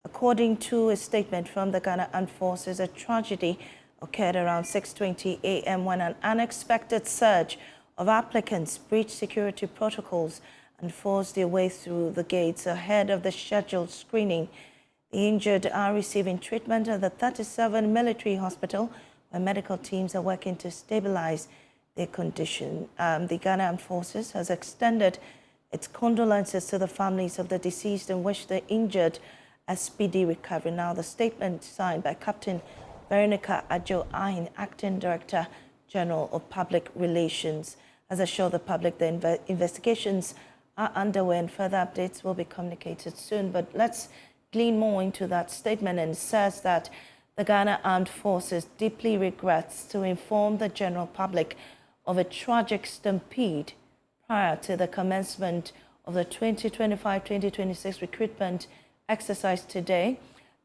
According to a statement from the Ghana Armed Forces, a tragedy occurred around 6:20 a.m. when an unexpected surge of applicants breached security protocols and forced their way through the gates ahead of the scheduled screening. The injured are receiving treatment at the 37 Military Hospital, where medical teams are working to stabilize their condition. The Ghana Armed Forces has extended its condolences to the families of the deceased and wished the injured a speedy recovery. Now, the statement signed by Captain Veronica Ajo-Ahin, Acting Director General of Public Relations, has assured the public the investigations are underway and further updates will be communicated soon. But let's glean more into that statement, and it says that the Ghana Armed Forces deeply regrets to inform the general public of a tragic stampede prior to the commencement of the 2025-2026 recruitment exercise today,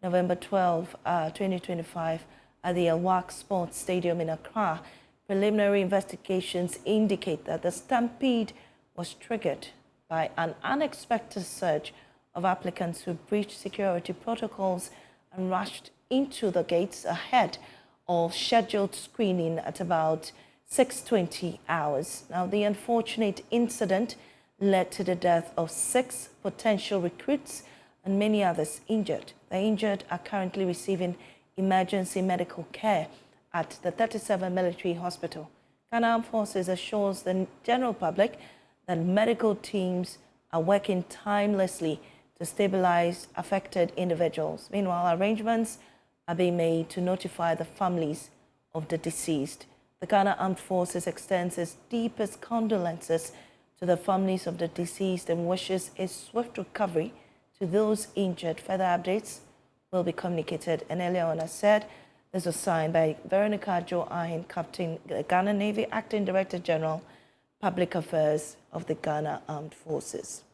November 12, 2025, at the El-Wak Sports Stadium in Accra. Preliminary investigations indicate that the stampede was triggered by an unexpected surge of applicants who breached security protocols and rushed into the gates ahead of scheduled screening at about 6:20 hours. Now, the unfortunate incident led to the death of 6 potential recruits and many others injured. The injured are currently receiving emergency medical care at the 37 Military Hospital. Ghana Armed Forces assures the general public that medical teams are working tirelessly to stabilize affected individuals. Meanwhile, arrangements are being made to notify the families of the deceased. The Ghana Armed Forces extends its deepest condolences to the families of the deceased and wishes a swift recovery to those injured. Further updates will be communicated. And earlier on, as said, this was signed by Veronica Ajo-Ahin, Captain Ghana Navy, Acting Director General, Public Affairs of the Ghana Armed Forces.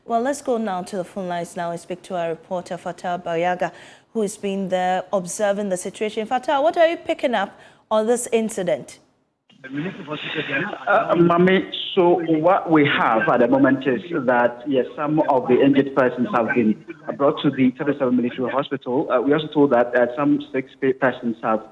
Well, let's go now to the phone lines now and speak to our reporter, Fatal Bayaga, who has been there observing the situation. Fatal, what are you picking up on this incident? Mami, so what we have at the moment is that, yes, some of the injured persons have been brought to the 37 Military Hospital. We also told that some 6 persons have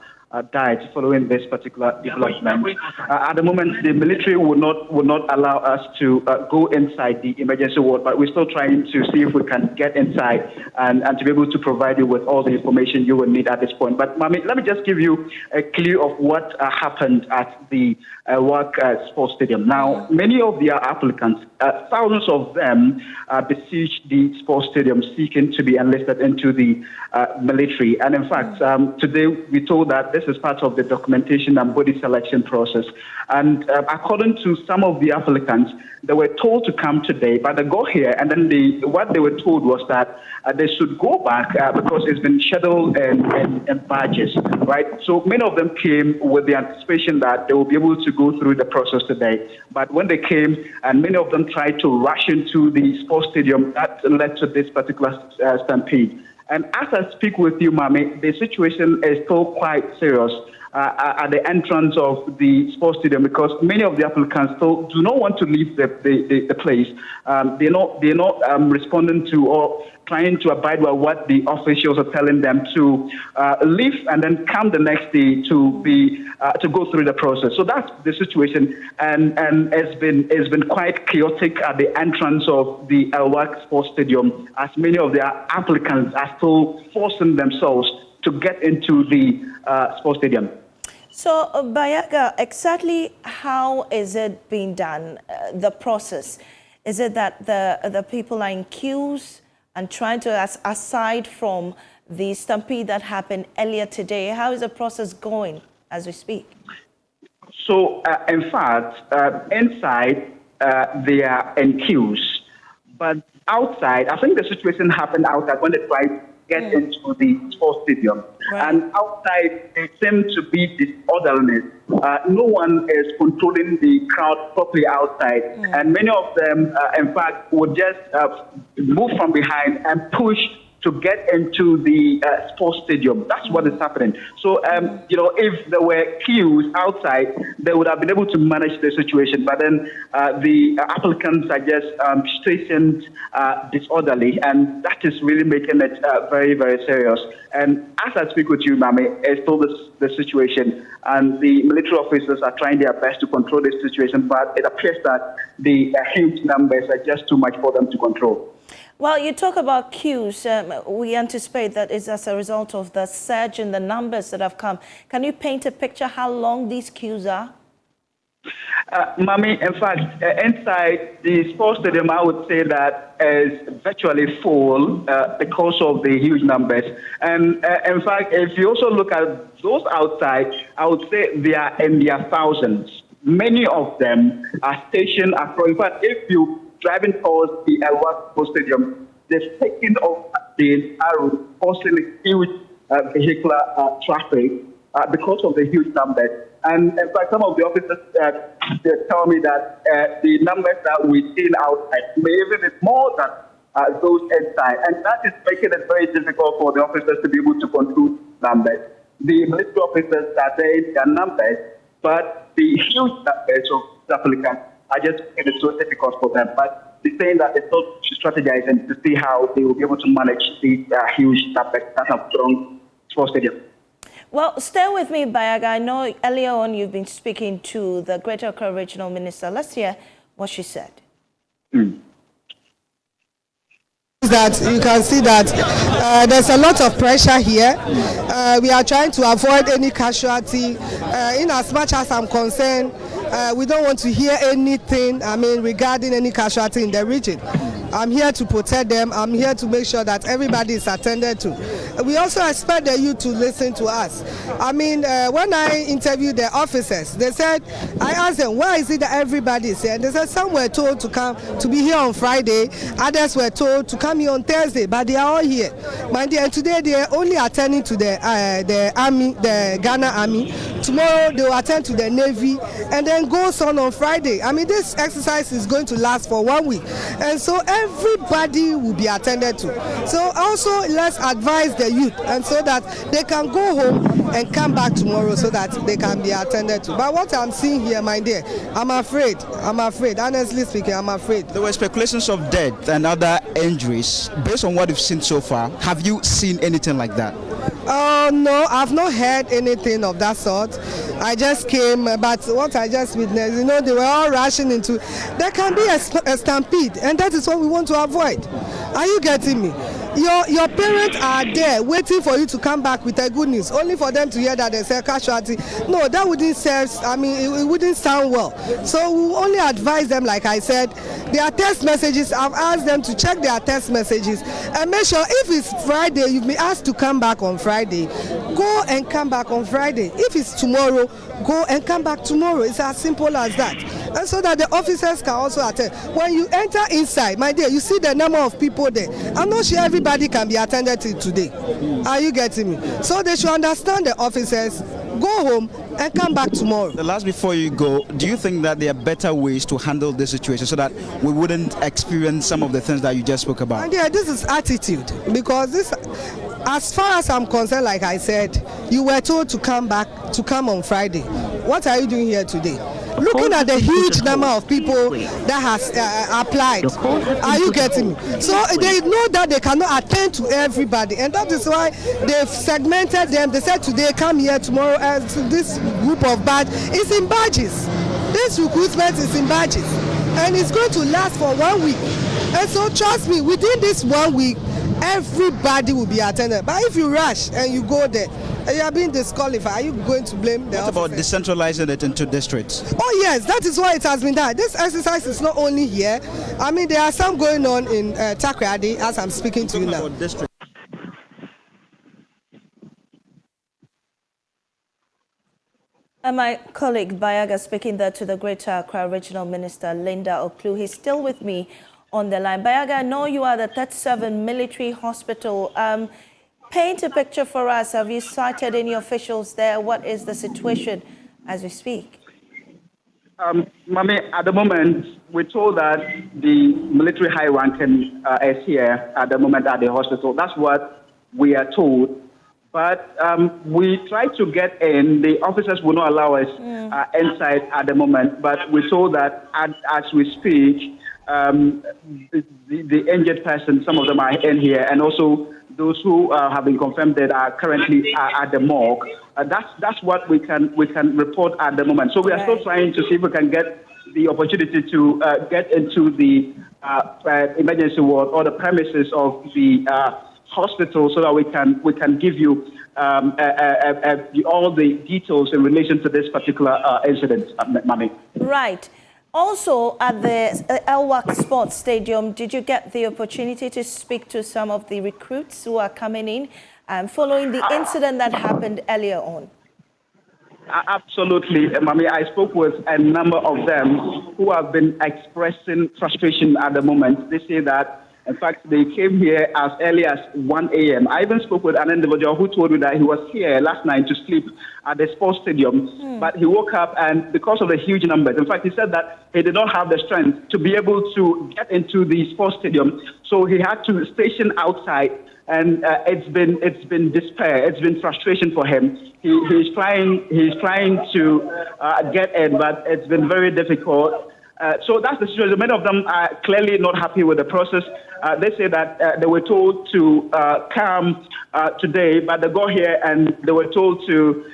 died following this particular development. At the moment, the military will not allow us to go inside the emergency ward, but we're still trying to see if we can get inside and to be able to provide you with all the information you will need at this point. But, Mami, let me just give you a clue of what happened at the El-Wak Sports Stadium. Now, many of the applicants, thousands of them, besieged the sports stadium seeking to be enlisted into the military. And in fact, today we told that this is part of the documentation and body selection process. And according to some of the applicants, they were told to come today, but they got here, and then what they were told was that they should go back because it's been scheduled in batches, right? So many of them came with the anticipation that they will be able to go through the process today. But when they came, and many of them tried to rush into the sports stadium, that led to this particular stampede. And as I speak with you, Mami, the situation is still quite serious at the entrance of the sports stadium because many of the applicants still do not want to leave the place. They're not responding to or trying to abide by what the officials are telling them to leave and then come the next day to go through the process. So that's the situation, and it's been quite chaotic at the entrance of the El-Wak Sports Stadium, as many of the applicants are still forcing themselves to get into the sports stadium. So, Bayaga, exactly how is it being done, the process? Is it that the people are in queues and trying to, aside from the stampede that happened earlier today, how is the process going as we speak? So, in fact, inside, they are in queues. But outside, I think the situation happened outside when they tried to get into the sports stadium. Right. And outside, they seem to be disorderliness. No one is controlling the crowd properly outside. And many of them, in fact, would just move from behind and push to to get into the sports stadium. That's what is happening. So, if there were queues outside, they would have been able to manage the situation. But then the applicants are just stationed disorderly, and that is really making it very, very serious. And as I speak with you, Mami, it's still the situation, and the military officers are trying their best to control this situation, but it appears that the huge numbers are just too much for them to control. Well, you talk about queues. We anticipate that is as a result of the surge in the numbers that have come. Can you paint a picture how long these queues are? Mami, in fact, inside the sports stadium, I would say that is virtually full because of the huge numbers. And in fact, if you also look at those outside, I would say they are in their thousands. Many of them are stationed across. In fact, if you driving towards the El-Wak Sports Stadium, they've taken off the arrow, causing huge vehicular traffic because of the huge numbers. And in fact, some of the officers they tell me that the numbers that we've seen outside may even be more than those inside. And that is making it very difficult for the officers to be able to control numbers. The military officers are saying their numbers, but the huge numbers of applicants are just making it so difficult for them. But they're saying that they're still strategizing to see how they will be able to manage the huge numbers that have strong sports stadium. Well, stay with me, Bayaga. I know earlier on you've been speaking to the Greater Accra Regional Minister. Let's hear what she said. That you can see that there's a lot of pressure here. We are trying to avoid any casualty. In as much as I'm concerned, we don't want to hear anything, regarding any casualty in the region. I'm here to protect them. I'm here to make sure that everybody is attended to. We also expect the youth to listen to us. When I interviewed the officers, they said, I asked them, why is it that everybody is here? And they said some were told to be here on Friday, others were told to come here on Thursday, but they are all here. And today they are only attending to the army, the Ghana Army. Tomorrow they will attend to the Navy, and then goes on Friday. This exercise is going to last for 1 week. And so everybody will be attended to. So also let's advise the youth, and so that they can go home and come back tomorrow so that they can be attended to. But what I'm seeing here, my dear, I'm afraid. Honestly speaking, I'm afraid. There were speculations of death and other injuries. Based on what you've seen so far, have you seen anything like that? No, I've not heard anything of that sort. I just came, but what I just witnessed, they were all rushing into. There can be a stampede, and that is what we want to avoid. Are you getting me? Your parents are there waiting for you to come back with a good news, only for them to hear that there's a casualty. No, that wouldn't serve. It wouldn't sound well. So we only advise them, like I said, their text messages. I've asked them to check their text messages and make sure if it's Friday, you've been asked to come back on Friday. Go and come back on Friday. If it's tomorrow, go and come back tomorrow. It's as simple as that. And so that the officers can also attend. When you enter inside, my dear, you see the number of people there. I'm not sure everybody can be attended to today. Are you getting me? So they should understand the officers, go home and come back tomorrow. The last before you go, do you think that there are better ways to handle this situation so that we wouldn't experience some of the things that you just spoke about? And yeah, this is attitude, because this, as far as I'm concerned, like I said, you were told to come on Friday. What are you doing here today? Looking at the huge number of people that has applied, are you getting me? So they know that they cannot attend to everybody, and that is why they've segmented them. They said today come here, tomorrow, this group of badge is in badges. This recruitment is in badges, and it's going to last for 1 week. And so trust me, within this 1 week, everybody will be attended. But if you rush and you go there, you are being disqualified, are you going to blame the officers? What about decentralizing it into districts? Oh yes, that is why it has been done. This exercise is not only here. There are some going on in Takrady as I'm speaking to you now. And my colleague Bayaga speaking there to the Greater Accra Regional Minister Linda Oklu. He's still with me on the line. Bayaga, I know you are the 37 Military Hospital. Paint a picture for us. Have you sighted any officials there? What is the situation as we speak? Mami, at the moment, we're told that the military high ranking is here at the moment at the hospital. That's what we are told. But we try to get in. The officers will not allow us inside at the moment. But we're told that as we speak, the injured persons, some of them are in here, and also those who have been confirmed that are currently at the morgue. That's what we can report at the moment. So we are still trying to see if we can get the opportunity to get into the emergency ward or the premises of the hospital, so that we can give you all the details in relation to this particular incident, Mami. Right. Also, at the El-Wak Sports Stadium, did you get the opportunity to speak to some of the recruits who are coming in following the incident that happened earlier on? Absolutely, Mami. I spoke with a number of them who have been expressing frustration at the moment. They say that, in fact, they came here as early as 1 a.m. I even spoke with an individual who told me that he was here last night to sleep at the sports stadium, but he woke up and because of the huge numbers, in fact, he said that he did not have the strength to be able to get into the sports stadium, so he had to station outside, and it's been despair, it's been frustration for him. He's trying to get in, but it's been very difficult. So that's the situation. Many of them are clearly not happy with the process. They say that they were told to come today, but they got here and they were told to,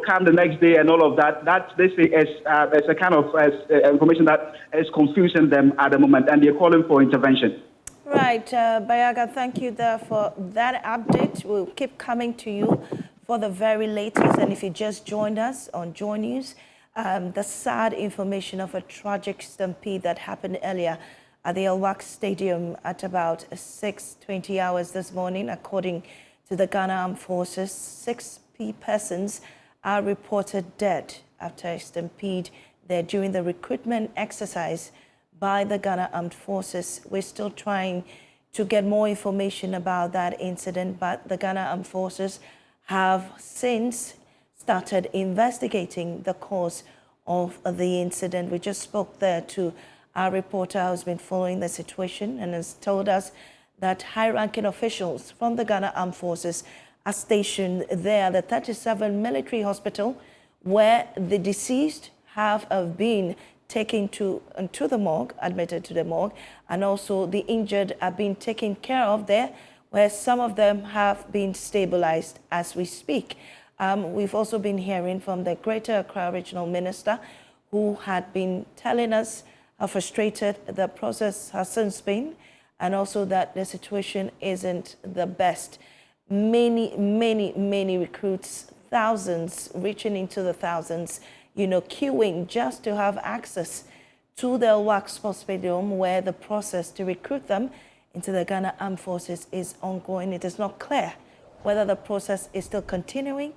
come the next day and all of that. That they say is a kind of information that is confusing them at the moment, and they're calling for intervention. Right, Bayaga, thank you there for that update. We'll keep coming to you for the very latest. And if you just joined us on Joy News, the sad information of a tragic stampede that happened earlier at the El-Wak Stadium at about 6:20 hours this morning. According to the Ghana Armed Forces, 6 persons are reported dead after a stampede there during the recruitment exercise by the Ghana Armed Forces. We're still trying to get more information about that incident, but the Ghana Armed Forces have since started investigating the cause of the incident. We just spoke there to our reporter who's been following the situation and has told us that high-ranking officials from the Ghana Armed Forces are stationed there at the 37 military hospital, where the deceased have been taken to the morgue, admitted to the morgue, and also the injured are being taken care of there, where some of them have been stabilized as we speak. We've also been hearing from the Greater Accra Regional Minister, who had been telling us how frustrated the process has since been, and also that the situation isn't the best. Many recruits, thousands, reaching into the thousands, queuing just to have access to the El-Wak Sports Stadium, where the process to recruit them into the Ghana Armed Forces is ongoing. It is not clear whether the process is still continuing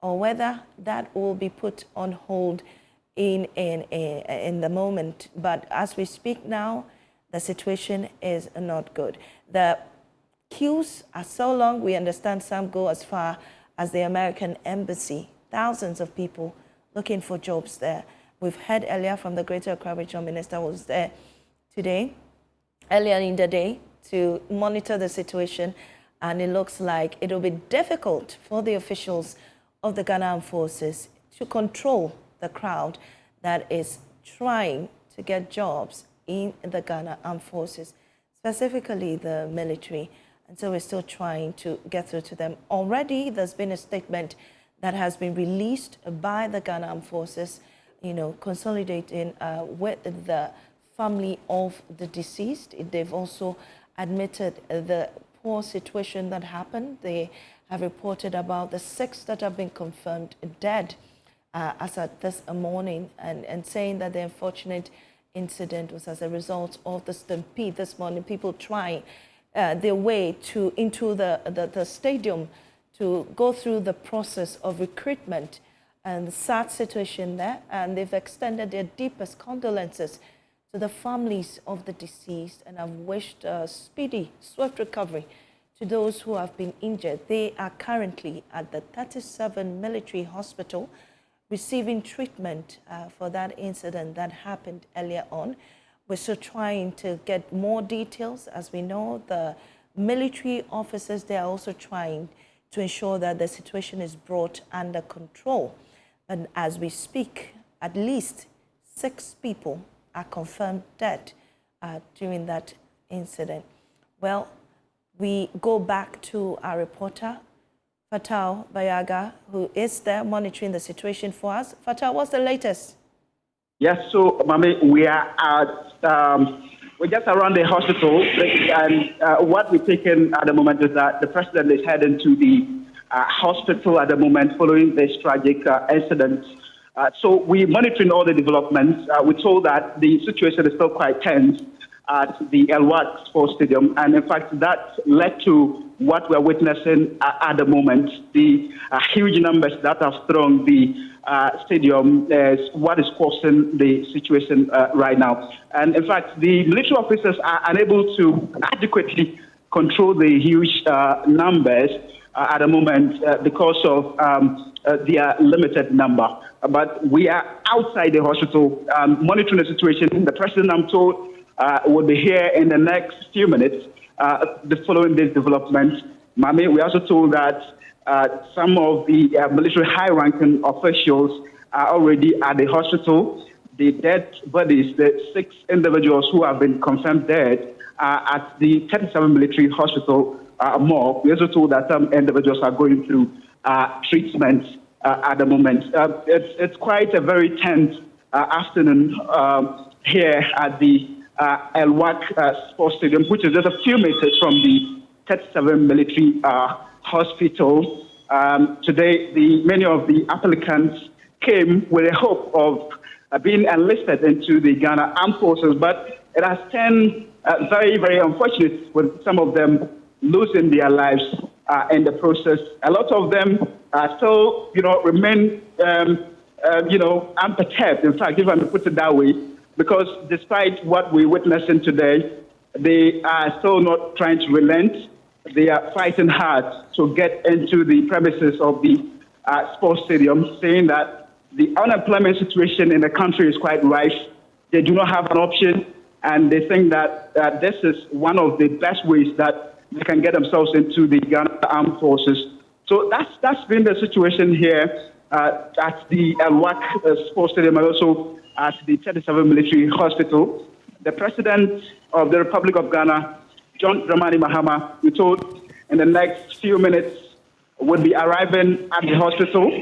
or whether that will be put on hold in the moment. But as we speak now, the situation is not good. The queues are so long, we understand some go as far as the American embassy. Thousands of people looking for jobs there. We've heard earlier from the Greater Accra Regional Minister who was there today, earlier in the day, to monitor the situation, and it looks like it will be difficult for the officials of the Ghana Armed Forces to control the crowd that is trying to get jobs in the Ghana Armed Forces, specifically the military. And so we're still trying to get through to them. Already there's been a statement that has been released by the Ghana Armed Forces, consolidating with the family of the deceased. They've also admitted the poor situation that happened. They have reported about the 6 that have been confirmed dead as at this morning, and saying that the unfortunate incident was as a result of the stampede this morning. People trying their way into the stadium to go through the process of recruitment, and the sad situation there. And they've extended their deepest condolences to the families of the deceased and have wished a speedy, swift recovery to those who have been injured. They are currently at the 37 military hospital receiving treatment for that incident that happened earlier on. We're still trying to get more details. As we know, the military officers, they are also trying to ensure that the situation is brought under control. And as we speak, at least 6 people are confirmed dead during that incident. Well, we go back to our reporter, Fatal Bayaga, who is there monitoring the situation for us. Fatal, what's the latest? Yes, so, Mami, we are we're just around the hospital, and what we're taking at the moment is that the president is heading to the hospital at the moment following this tragic incident. So we're monitoring all the developments. We're told that the situation is still quite tense at the El-Wak Sports Stadium, and in fact that led to what we're witnessing at the moment. The huge numbers that have thronged the stadium is what is causing the situation right now. And in fact, the military officers are unable to adequately control the huge numbers at the moment because of their limited number. But we are outside the hospital monitoring the situation. The president, I'm told, will be here in the next few minutes following this development. Mami, we also told that some of the military high-ranking officials are already at the hospital. The dead bodies, the 6 individuals who have been confirmed dead, are at the 37 military hospital morgue. We also told that some individuals are going through treatment at the moment. It's quite a very tense afternoon here at the El-Wak Sports Stadium, which is just a few meters from the 37 military hospital. Today, many of the applicants came with a hope of being enlisted into the Ghana Armed Forces, but it has turned very, very unfortunate with some of them losing their lives in the process. A lot of them still, remain, unperturbed. In fact, if I may put it that way, because despite what we're witnessing today, they are still not trying to relent. They are fighting hard to get into the premises of the sports stadium, saying that the unemployment situation in the country is quite rife. They do not have an option, and they think that this is one of the best ways that they can get themselves into the Ghana Armed Forces. So that's been the situation here at the El-Wak Sports Stadium and also at the 37 Military Hospital. The President of the Republic of Ghana, John Dramani Mahama, we told in the next few minutes would be arriving at the hospital.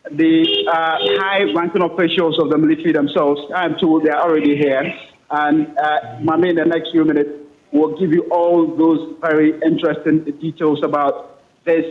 The high-ranking officials of the military themselves, I am told they are already here. And Mami, in the next few minutes, will give you all those very interesting details about this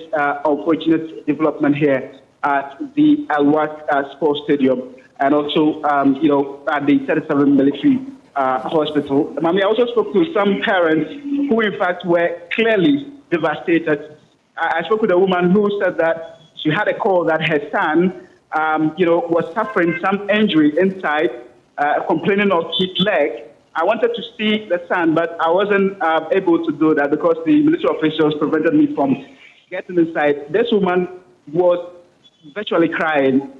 unfortunate development here at the El-Wak Sports Stadium and also, at the 37 Military Hospital. Mami, I also spoke to some parents who, in fact, were clearly devastated. I spoke with a woman who said that she had a call that her son, was suffering some injury inside, complaining of his leg. I wanted to see the son, but I wasn't able to do that because the military officials prevented me from getting inside. This woman was virtually crying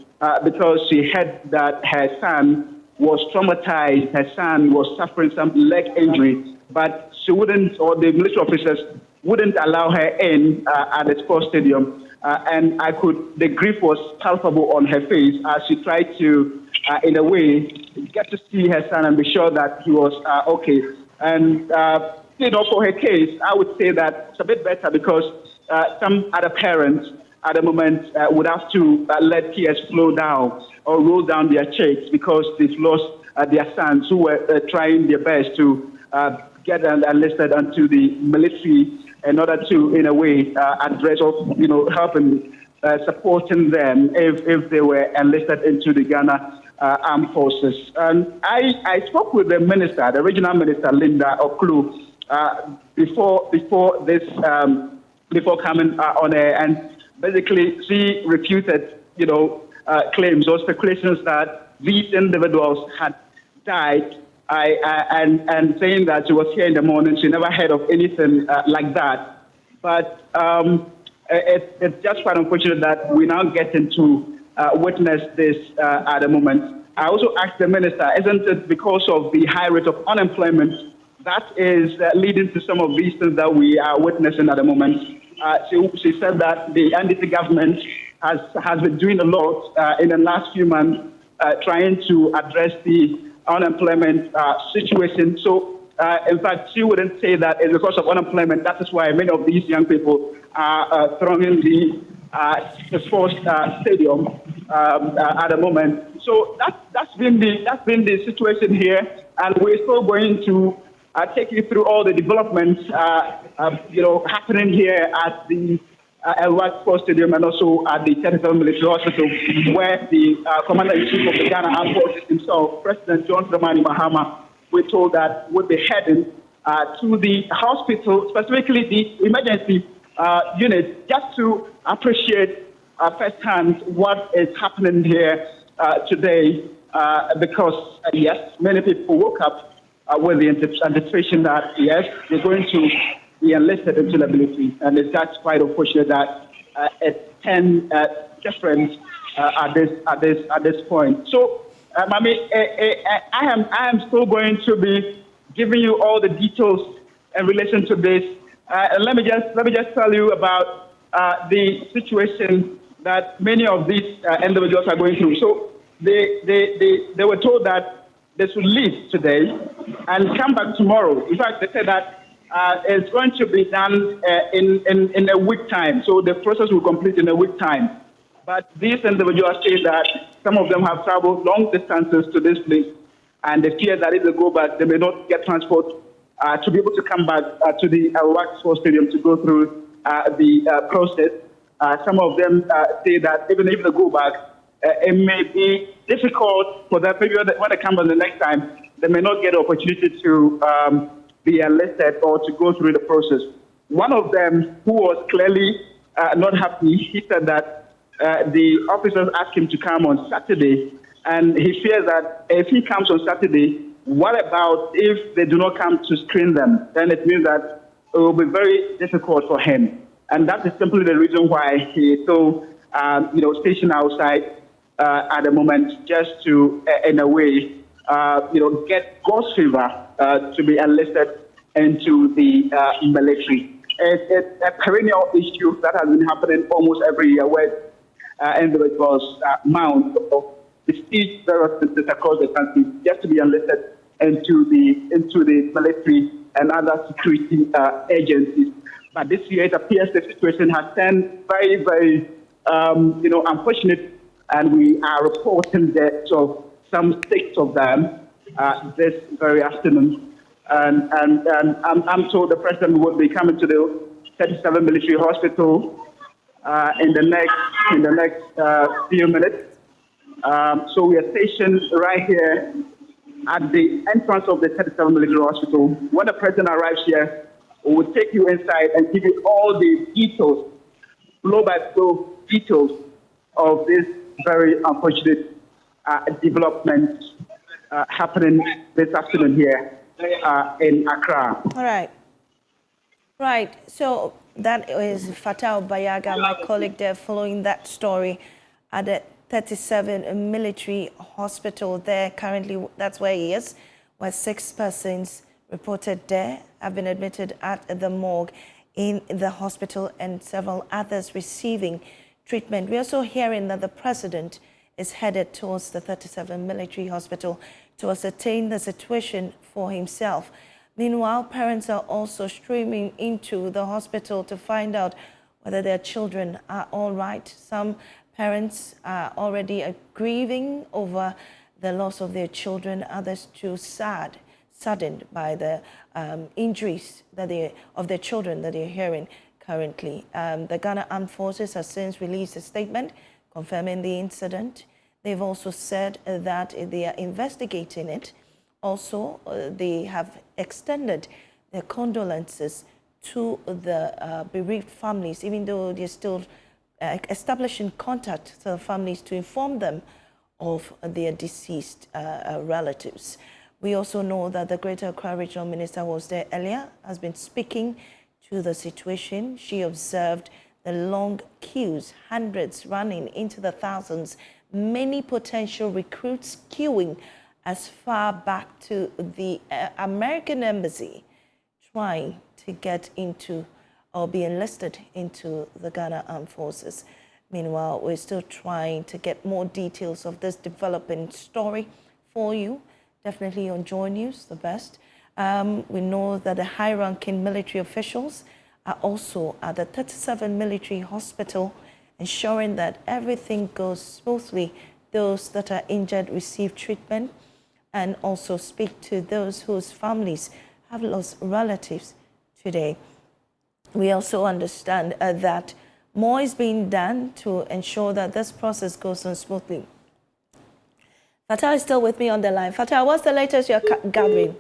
because she heard that her son was traumatized. Her son was suffering some leg injury, but she wouldn't, or the military officers wouldn't allow her in at the sports stadium. And the grief was palpable on her face as she tried to, in a way, get to see her son and be sure that he was okay. And, for her case, I would say that it's a bit better because some other parents at the moment would have to let tears flow down or roll down their cheeks because they've lost their sons who were trying their best to get enlisted into the military in order to, in a way, address or, helping, supporting them if they were enlisted into the Ghana Armed Forces. And I spoke with the minister, the regional minister, Linda Oklu, before coming on air, and basically she refuted, claims or speculations that these individuals had died. And saying that she was here in the morning, she never heard of anything like that. But it's just quite unfortunate that we now get into witness this at the moment. I also asked the minister, isn't it because of the high rate of unemployment that is leading to some of these things that we are witnessing at the moment? She said that the NDC government has been doing a lot in the last few months trying to address the unemployment situation. So, in fact, she wouldn't say that it's because of unemployment. That is why many of these young people are thronging the sports stadium at the moment. So that's been the situation here, and we're still going to take you through all the developments happening here at the El-Wak Sports Stadium and also at the 37 Military Hospital, where the Commander-in-Chief of the Ghana Armed Forces himself, President John Dramani Mahama, we're told that would be heading to the hospital, specifically the emergency unit, just to appreciate firsthand what is happening here today, because, yes, many people woke up with the anticipation that, yes, they're going to be enlisted into the military, and that's quite unfortunate that it's 10 different at this point. So, Mami, I am still going to be giving you all the details in relation to this. And let me just tell you about the situation that many of these individuals are going through. So they were told that they should leave today and come back tomorrow. In fact, they said that it's going to be done in a week time. So the process will complete in a week time. But these individuals say that some of them have traveled long distances to this place, and they fear that if they go back, they may not get transport to be able to come back to the El-Wak Sports Stadium to go through the process. Some of them say that even if they go back, it may be difficult for them. Maybe when they come back the next time, they may not get the opportunity to be enlisted or to go through the process. One of them, who was clearly not happy, he said that the officers asked him to come on Saturday, and he fears that if he comes on Saturday, what about if they do not come to screen them? Then it means that it will be very difficult for him. And that is simply the reason why he is so, stationed outside at the moment, just to, in a way, get God's favor to be enlisted into the military. It's a perennial issue that has been happening almost every year, where individuals mount or besiege various places across the country just to be enlisted into the military and other security agencies. But this year, it appears the situation has turned very, very, unfortunate, and we are reporting deaths of some 6 of them this very afternoon. And I'm told the president will be coming to the 37 Military Hospital in the next few minutes. So we are stationed right here at the entrance of the 37 Military Hospital. When the president arrives here, we will take you inside and give you all the details, blow-by-blow details of this very unfortunate development happening this afternoon here in Accra. All right. Right. So that is Fatal Bayaga, my colleague there, following that story at the 37 Military Hospital there. Currently, that's where he is, where 6 persons reported there have been admitted at the morgue in the hospital, and several others receiving treatment. We're also hearing that the president is headed towards the 37 Military Hospital to ascertain the situation for himself. Meanwhile, parents are also streaming into the hospital to find out whether their children are all right. Some parents are already grieving over the loss of their children, others too saddened by the injuries of their children that they're hearing currently. The Ghana Armed Forces has since released a statement confirming the incident. They've also said that they are investigating it. Also, they have extended their condolences to the bereaved families, even though they're still establishing contact to the families to inform them of their deceased relatives. We also know that the Greater Accra Regional Minister was there earlier, has been speaking to the situation. She observed the long queues, hundreds running into the thousands, many potential recruits queuing as far back to the American embassy, trying to get into or be enlisted into the Ghana Armed Forces. Meanwhile, we're still trying to get more details of this developing story for you. Definitely on Joy News, the best. We know that the high-ranking military officials are also at the 37 Military Hospital, ensuring that everything goes smoothly. Those that are injured receive treatment, and also speak to those whose families have lost relatives today. We also understand that more is being done to ensure that this process goes on smoothly. Fatah is still with me on the line. Fatah, what's the latest you're gathering?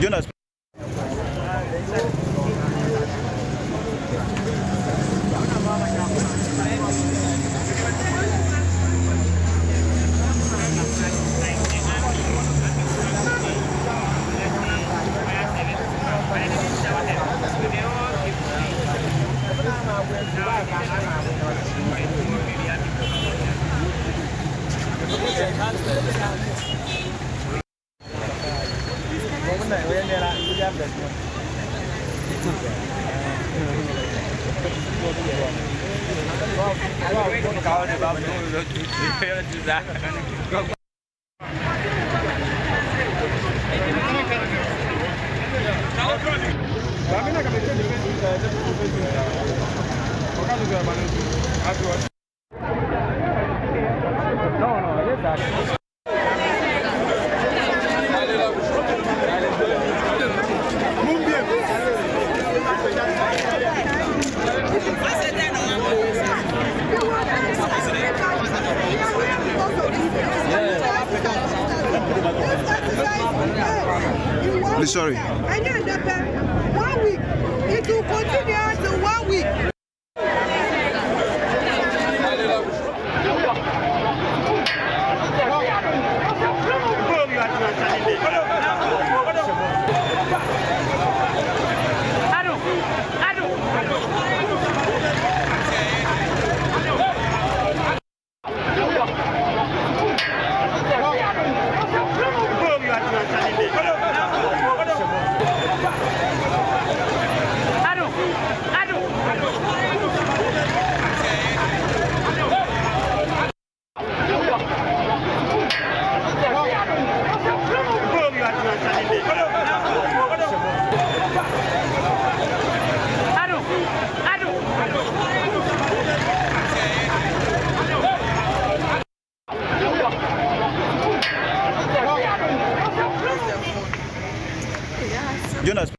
Jonas. Sorry. 1 week. It will continue until 1 week. Jonas.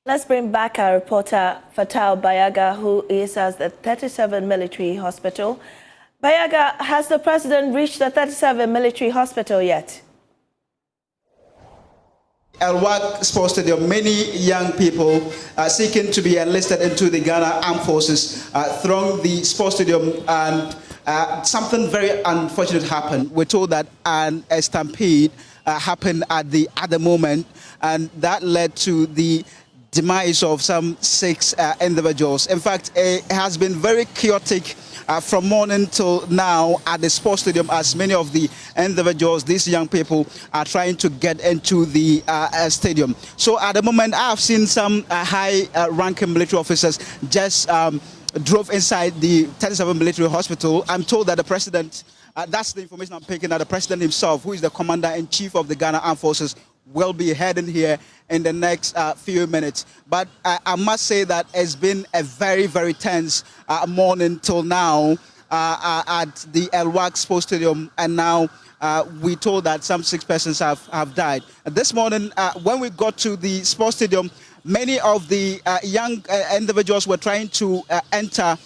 Let's bring back our reporter Fatal Bayaga, who is at the 37 Military Hospital. Bayaga, has the president reached the 37 Military Hospital yet? El-Wak Sports Stadium, many young people seeking to be enlisted into the Ghana Armed Forces thronged the sports stadium, and something very unfortunate happened. We're told that a stampede happened at the moment, and that led to the demise of some 6 individuals. In fact, it has been very chaotic from morning till now at the sports stadium, as many of the individuals, these young people, are trying to get into the stadium. So at the moment, I have seen some high-ranking military officers just drove inside the 37 Military Hospital. I'm told that the president, that's the information I'm picking, that the president himself, who is the commander-in-chief of the Ghana Armed Forces, will be heading here in the next few minutes. But I must say that it's been a very, very tense morning till now at the El-Wak Sports Stadium, and now we told that some 6 persons have died. This morning, when we got to the sports stadium, many of the young individuals were trying to enter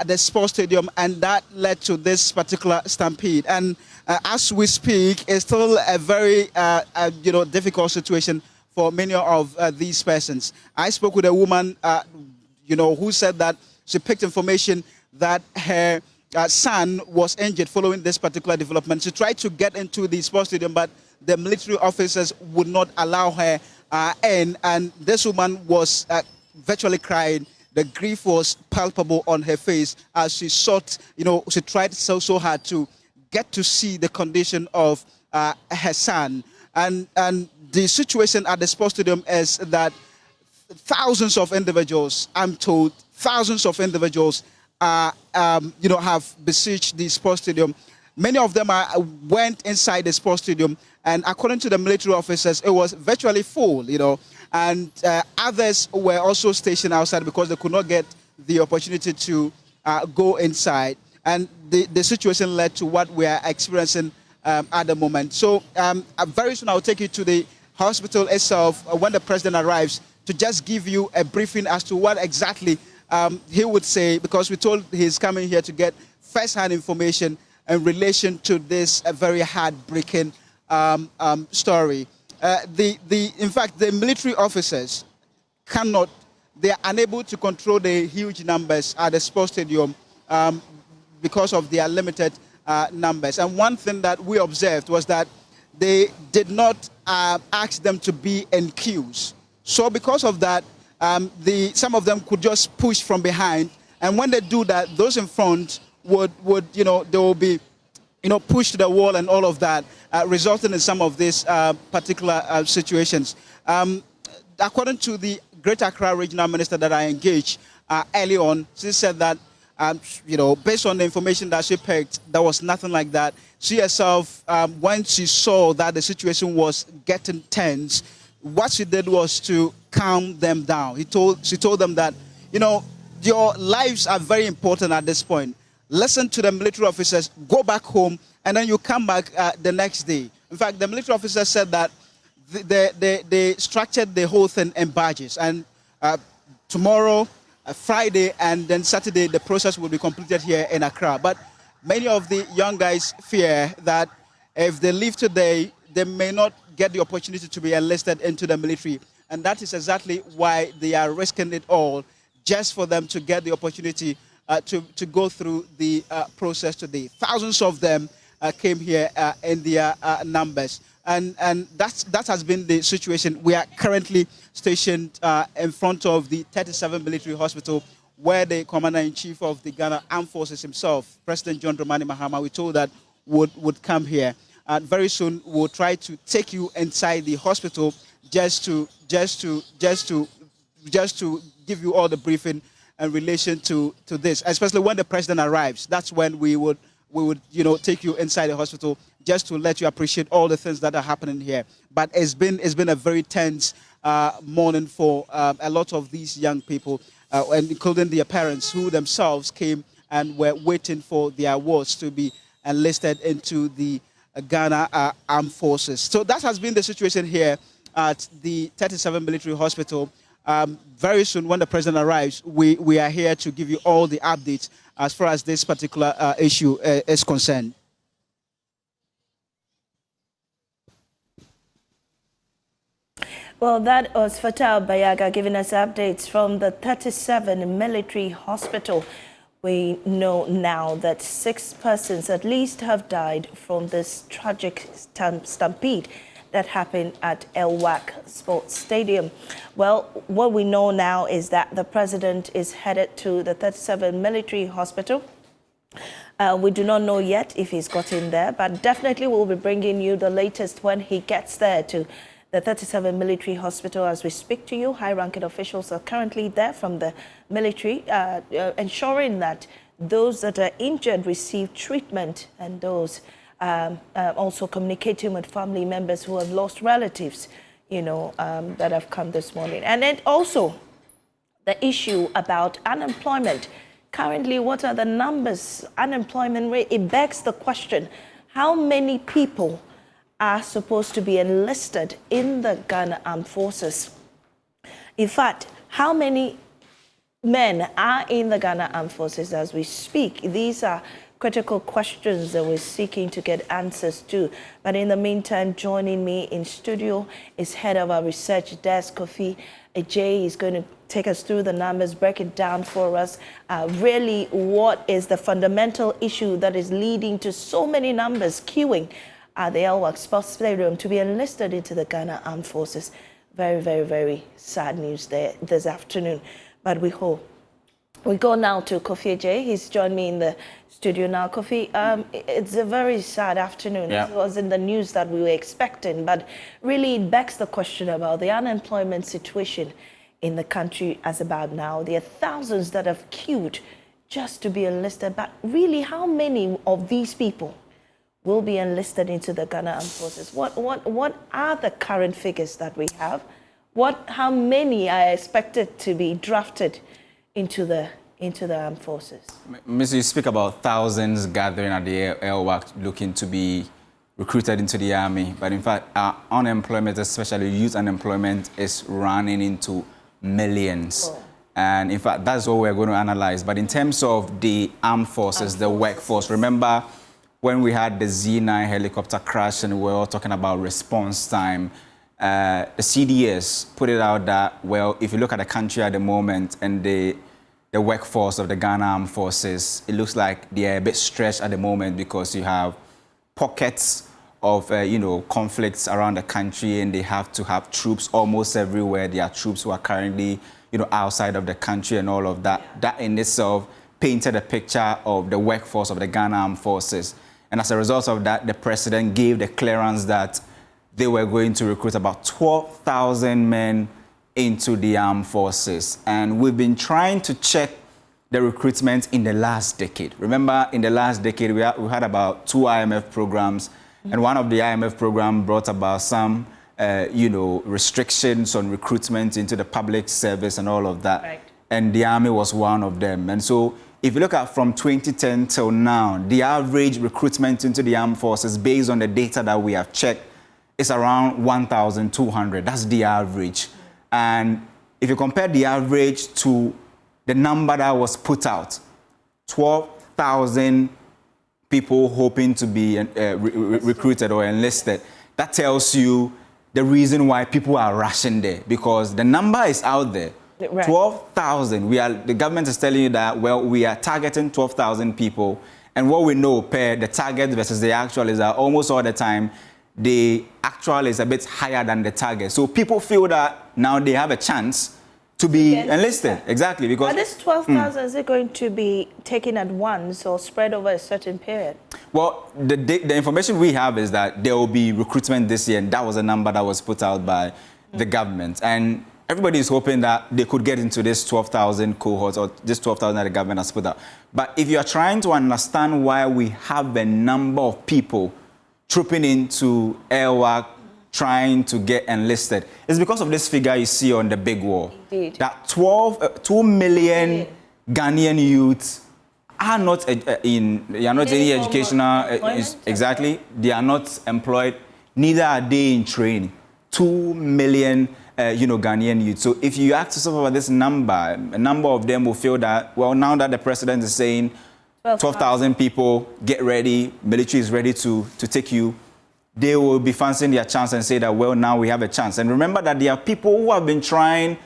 the sports stadium, and that led to this particular stampede. And as we speak, it's still a very difficult situation for many of these persons. I spoke with a woman who said that she picked information that her son was injured following this particular development. She tried to get into the sports stadium, but the military officers would not allow her in, and this woman was virtually crying. The grief was palpable on her face as she sought, she tried so hard to get to see the condition of her son. And the situation at the sports stadium is that thousands of individuals, I'm told, thousands of individuals have besieged the sports stadium. Many of them went inside the sports stadium, and according to the military officers, it was virtually full, and others were also stationed outside because they could not get the opportunity to go inside. And the situation led to what we are experiencing at the moment. So very soon I'll take you to the hospital itself when the president arrives to just give you a briefing as to what exactly he would say, because we told he's coming here to get first-hand information in relation to this very heartbreaking story. In fact, the military officers they are unable to control the huge numbers at the sports stadium because of their limited numbers. And one thing that we observed was that they did not ask them to be in queues. So because of that, some of them could just push from behind, and when they do that, those in front would they will be pushed to the wall and all of that, resulting in some of these particular situations. According to the Greater Accra Regional Minister that I engaged early on, she said that based on the information that she picked, there was nothing like that. She herself, when she saw that the situation was getting tense, what she did was to calm them down. She told them that, your lives are very important at this point. Listen to the military officers, go back home, and then you come back the next day. In fact, the military officers said that they structured the whole thing in batches, and tomorrow, Friday, and then Saturday, the process will be completed here in Accra. But many of the young guys fear that if they leave today, they may not get the opportunity to be enlisted into the military. And that is exactly why they are risking it all, just for them to get the opportunity to go through the process today. Thousands of them came here in their numbers. And that has been the situation. We are currently stationed in front of the 37 Military Hospital, where the Commander-in-Chief of the Ghana Armed Forces himself, President John Dramani Mahama, we told that would come here. Very soon we'll try to take you inside the hospital just to give you all the briefing in relation to this, especially when the president arrives. That's when we would take you inside the hospital just to let you appreciate all the things that are happening here. But it's been a very tense morning for a lot of these young people, and including their parents, who themselves came and were waiting for their awards to be enlisted into the Ghana Armed Forces. So that has been the situation here at the 37 Military Hospital. Very soon, when the president arrives, we are here to give you all the updates as far as this particular issue is concerned. Well, that was Fatal Bayaga giving us updates from the 37 military hospital. We know now that 6 persons at least have died from this tragic stampede that happened at El-Wak Sports Stadium. Well, what we know now is that the president is headed to the 37 military hospital. We do not know yet if he's got in there, but definitely we'll be bringing you the latest when he gets there to the 37 military hospital. As we speak to you, high-ranking officials are currently there from the military, ensuring that those that are injured receive treatment, and those also communicating with family members who have lost relatives, that have come this morning. And then also the issue about unemployment. Currently, what are the numbers? Unemployment rate, it begs the question, how many people are supposed to be enlisted in the Ghana Armed Forces? In fact, how many men are in the Ghana Armed Forces as we speak? These are critical questions that we're seeking to get answers to. But in the meantime, joining me in studio is head of our research desk, Kofi Ajay. Is going to take us through the numbers, break it down for us. Really, what is the fundamental issue that is leading to so many numbers queuing at the El-Wak Sports Stadium to be enlisted into the Ghana Armed Forces? Very, very, very sad news there this afternoon. But we hope. We go now to Kofi Ajay. He's joined me in the studio now. Kofi, it's a very sad afternoon. Yeah. It wasn't the news that we were expecting, but really it begs the question about the unemployment situation in the country as about now. There are thousands that have queued just to be enlisted, but really how many of these people will be enlisted into the Ghana Armed Forces? What are the current figures that we have? How many are expected to be drafted into the armed forces? Miss, you speak about thousands gathering at the El-Wak looking to be recruited into the army, but in fact, our unemployment, especially youth unemployment, is running into millions. Oh. And in fact, that's what we're going to analyze. But in terms of the armed forces, the workforce, remember when we had the Z9 helicopter crash and we were all talking about response time, the CDS put it out that, well, if you look at the country at the moment and the workforce of the Ghana Armed Forces, it looks like they are a bit stretched at the moment because you have pockets of, conflicts around the country, and they have to have troops almost everywhere. There are troops who are currently, outside of the country and all of that. Yeah. That in itself painted a picture of the workforce of the Ghana Armed Forces. And as a result of that, the president gave the clearance that they were going to recruit about 12,000 men into the armed forces. And we've been trying to check the recruitment in the last decade. Remember, in the last decade, we had about 2 IMF programs, and one of the IMF programs brought about some, restrictions on recruitment into the public service and all of that. Right. And the army was one of them. And so if you look at from 2010 till now, the average recruitment into the armed forces, based on the data that we have checked, is around 1,200. That's the average. And if you compare the average to the number that was put out, 12,000 people hoping to be recruited or enlisted, that tells you the reason why people are rushing there, because the number is out there. Right. 12,000. The government is telling you that, well, we are targeting 12,000 people. And what we know per the target versus the actual is that almost all the time, the actual is a bit higher than the target. So people feel that now they have a chance to be enlisted. Exactly. Because this 12,000, is it going to be taken at once or spread over a certain period? Well, the information we have is that there will be recruitment this year, and that was a number that was put out by the government. And everybody is hoping that they could get into this 12,000 cohort, or this 12,000 that the government has put out. But if you are trying to understand why we have a number of people trooping into El-Wak trying to get enlisted, it's because of this figure you see on the big wall. Indeed. That 2 million Ghanaian youths are not in any educational, exactly, they are not employed, neither are they in training. 2 million Ghanaian youth. So if you ask yourself about this number, a number of them will feel that, well, now that the president is saying 12,000 people, get ready, military is ready to take you, they will be fancying their chance and say that, well, now we have a chance. And remember that there are people who have been trying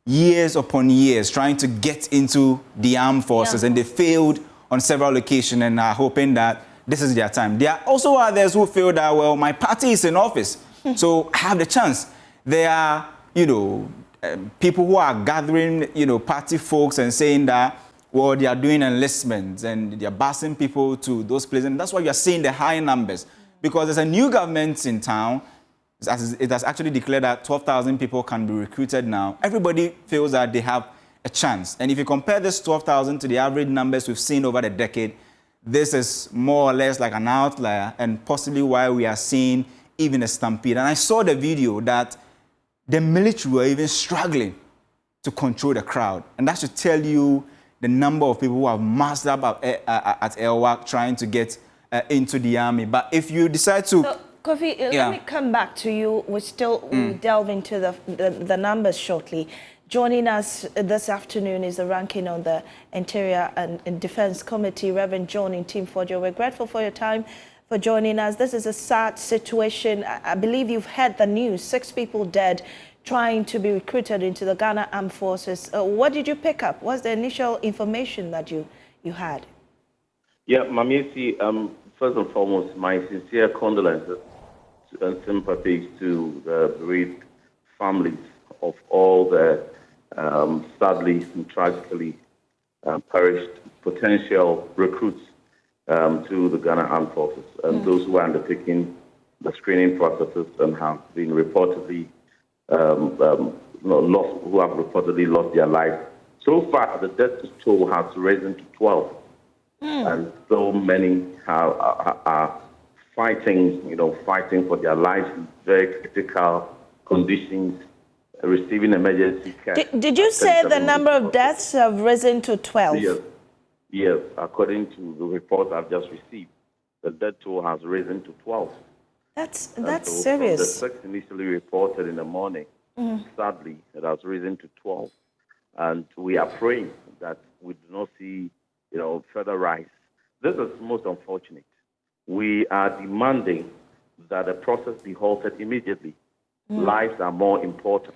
years upon years, trying to get into the armed forces, and they failed on several occasions and are hoping that this is their time. There are also others who feel that, well, my party is in office, so I have the chance. There are, people who are gathering, party folks and saying that, well, they are doing enlistments and they are busing people to those places. And that's why you are seeing the high numbers. Because there's a new government in town. It has actually declared that 12,000 people can be recruited now. Everybody feels that they have a chance. And if you compare this 12,000 to the average numbers we've seen over the decade, this is more or less like an outlier and possibly why we are seeing even a stampede. And I saw the video that the military were even struggling to control the crowd. And that should tell you the number of people who have massed up at El-Wak trying to get into the army. But if you decide to... So, Kofi, let me come back to you. We'll delve into the numbers shortly. Joining us this afternoon is the ranking on the Interior and Defense Committee, Reverend John Intimfojo. We're grateful for your time, for joining us. This is a sad situation. I believe you've heard the news. 6 people dead trying to be recruited into the Ghana Armed Forces. What did you pick up? What's the initial information that you had? Yeah, Mamiesi, first and foremost, my sincere condolences and sympathies to the bereaved families of all the sadly and tragically perished potential recruits to the Ghana Armed Forces, and those who are undertaking the screening processes and have been reportedly who have reportedly lost their lives. So far, the death toll has risen to 12, and so many are fighting for their lives in very critical conditions, receiving emergency care. Did you say the number of deaths have risen to 12? Yes, according to the report I've just received, the death toll has risen to 12. That's so serious. From the 6 initially reported in the morning, sadly, it has risen to 12. And we are praying that we do not see, further rise. This is most unfortunate. We are demanding that the process be halted immediately. Lives are more important.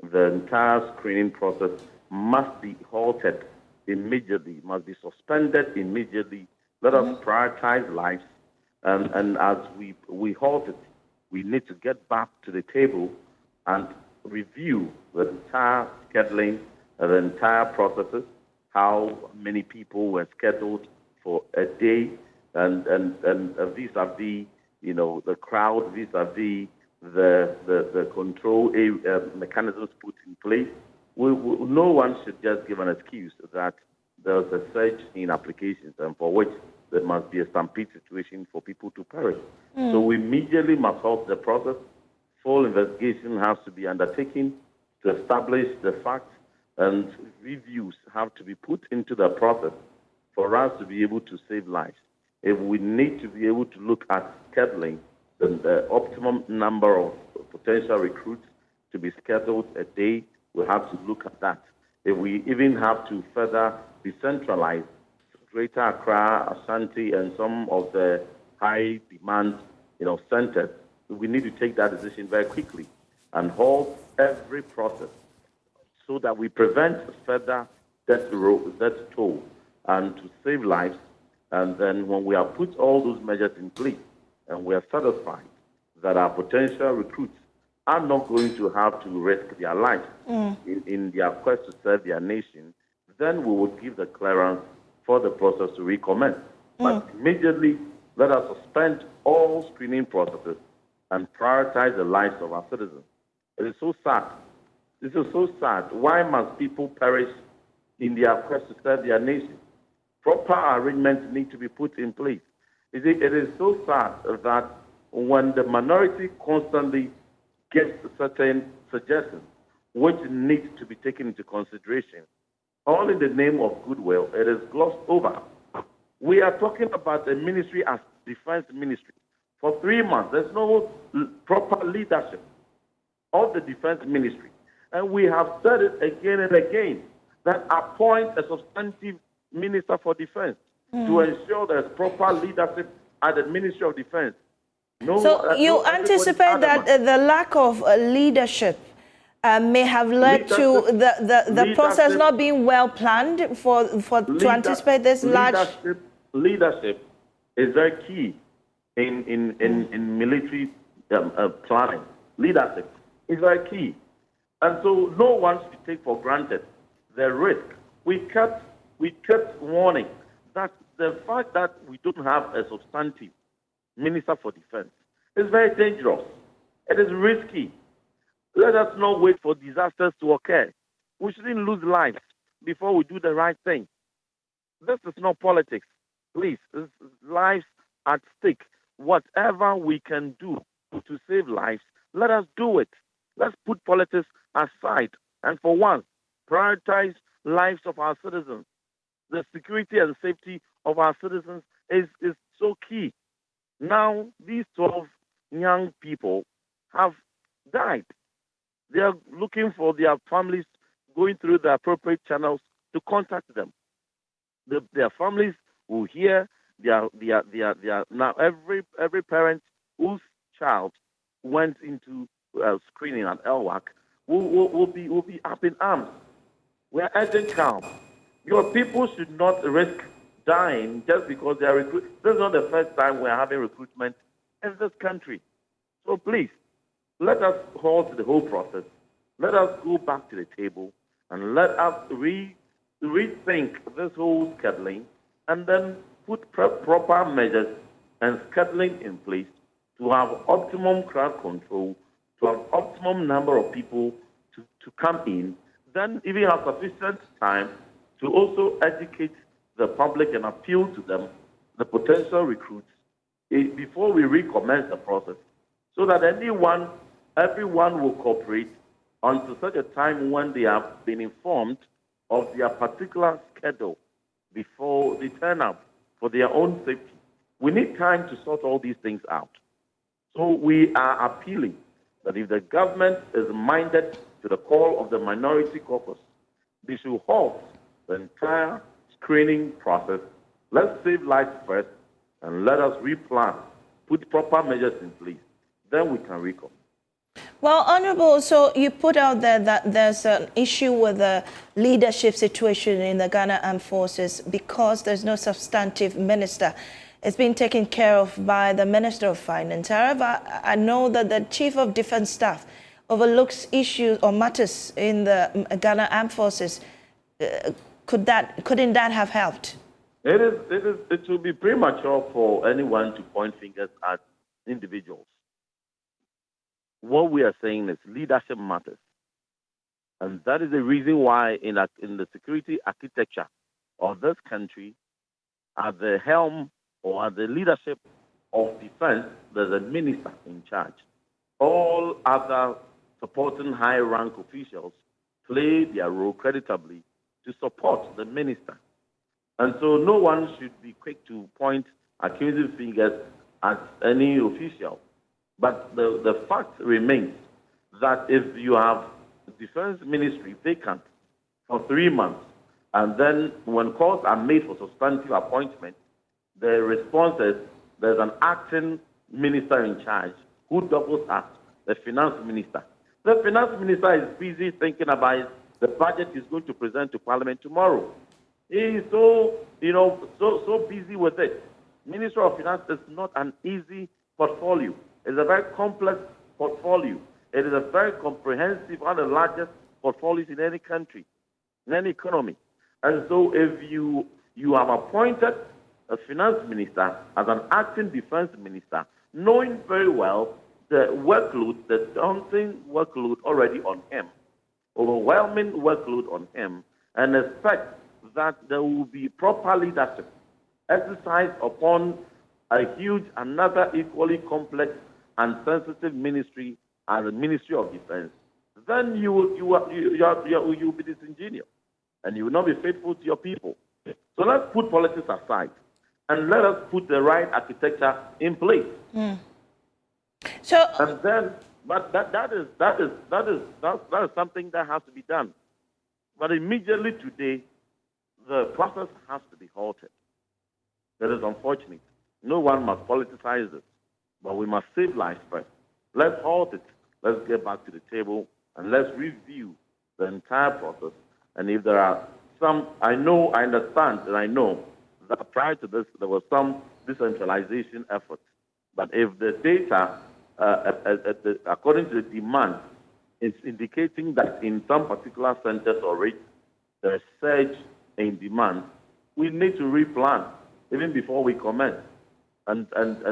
The entire screening process must be halted immediately, must be suspended immediately. Let us prioritize lives. And as we halt it, we need to get back to the table and review the entire scheduling, the entire processes, how many people were scheduled for a day, and vis-a-vis, the crowd, vis-a-vis the control mechanisms put in place. No one should just give an excuse that there's a surge in applications and for which there must be a stampede situation for people to perish. So we immediately must halt the process. Full investigation has to be undertaken to establish the facts, and reviews have to be put into the process for us to be able to save lives. If we need to be able to look at scheduling the optimum number of potential recruits to be scheduled a day, we have to look at that. If we even have to further decentralize Greater Accra, Ashanti, and some of the high-demand, centers, we need to take that decision very quickly and halt every process so that we prevent further death toll and to save lives. And then when we have put all those measures in place and we are satisfied that our potential recruits are not going to have to risk their lives in their quest to serve their nation, then we will give the clearance for the process to recommence. But immediately, let us suspend all screening processes and prioritize the lives of our citizens. It is so sad. This is so sad. Why must people perish in their quest to serve their nation? Proper arrangements need to be put in place. It is so sad that when the minority constantly gets certain suggestions which need to be taken into consideration, all in the name of goodwill, it is glossed over. We are talking about the ministry as defense ministry. For 3 months, there's no proper leadership. of the defense ministry. And we have said it again and again, that appoint a substantive minister for defense to ensure there's proper leadership at the Ministry of Defense. So you anticipate that the lack of leadership may have led to the process not being well planned to anticipate this large... Leadership is very key in military planning. Leadership is very key. And so no one should take for granted the risk. We kept warning that the fact that we don't have a substantive minister for defense is very dangerous. It is risky. Let us not wait for disasters to occur. We shouldn't lose lives before we do the right thing. This is not politics. Please, this is lives at stake. Whatever we can do to save lives, let us do it. Let's put politics aside and for once, prioritize lives of our citizens. The security and safety of our citizens is so key. Now, these 12 young people have died. They are looking for their families, going through the appropriate channels to contact them. Their families will hear. Now every parent whose child went into screening at El-Wak will be up in arms. We are urgent calm. Your people should not risk dying just because they are recruited. This is not the first time we are having recruitment in this country. So please, let us halt the whole process. Let us go back to the table and let us rethink this whole scheduling and then put proper measures and scheduling in place to have optimum crowd control, to have optimum number of people to come in, then even have sufficient time to also educate the public and appeal to them, the potential recruits, before we recommence the process, so that everyone will cooperate until such a time when they have been informed of their particular schedule before they turn up for their own safety. We need time to sort all these things out. So we are appealing that if the government is minded to the call of the minority caucus, they should halt the entire screening process. Let's save lives first, and let us replan, put proper measures in place. Then we can recall. Well, Honorable, so you put out there that there's an issue with the leadership situation in the Ghana Armed Forces because there's no substantive minister. It's been taken care of by the Minister of Finance. However, I know that the Chief of Defense Staff overlooks issues or matters in the Ghana Armed Forces. Couldn't that have helped? It will be premature for anyone to point fingers at individuals. What we are saying is leadership matters. And that is the reason why in the security architecture of this country, at the helm or at the leadership of defense, there's a minister in charge. All other supporting high-rank officials play their role creditably to support the minister. And so no one should be quick to point accusing fingers at any official. But the fact remains that if you have the defense ministry vacant for 3 months, and then when calls are made for substantive appointment, the response is there's an acting minister in charge who doubles as the finance minister. The finance minister is busy thinking about the budget he's going to present to Parliament tomorrow. He is so busy with it. Minister of Finance is not an easy portfolio. It's a very complex portfolio. It is a very comprehensive, one of the largest portfolios in any country, in any economy. And so if you have appointed a finance minister as an acting defense minister, knowing very well the workload, the daunting workload already on him, overwhelming workload on him, and expect that there will be proper leadership exercised upon a huge, another equally complex and sensitive ministry as the Ministry of Defense, then you will be disingenuous and you will not be faithful to your people. So let's put politics aside and let us put the right architecture in place. So, and then But that is something that has to be done. But immediately today, the process has to be halted. That is unfortunate. No one must politicize this, but we must save lives first. Let's halt it. Let's get back to the table and let's review the entire process. And if there are some, I understand, and I know that prior to this there was some decentralization efforts. But if the data, according to the demand, is indicating that in some particular centers or rates there is surge in demand, we need to replan even before we commence and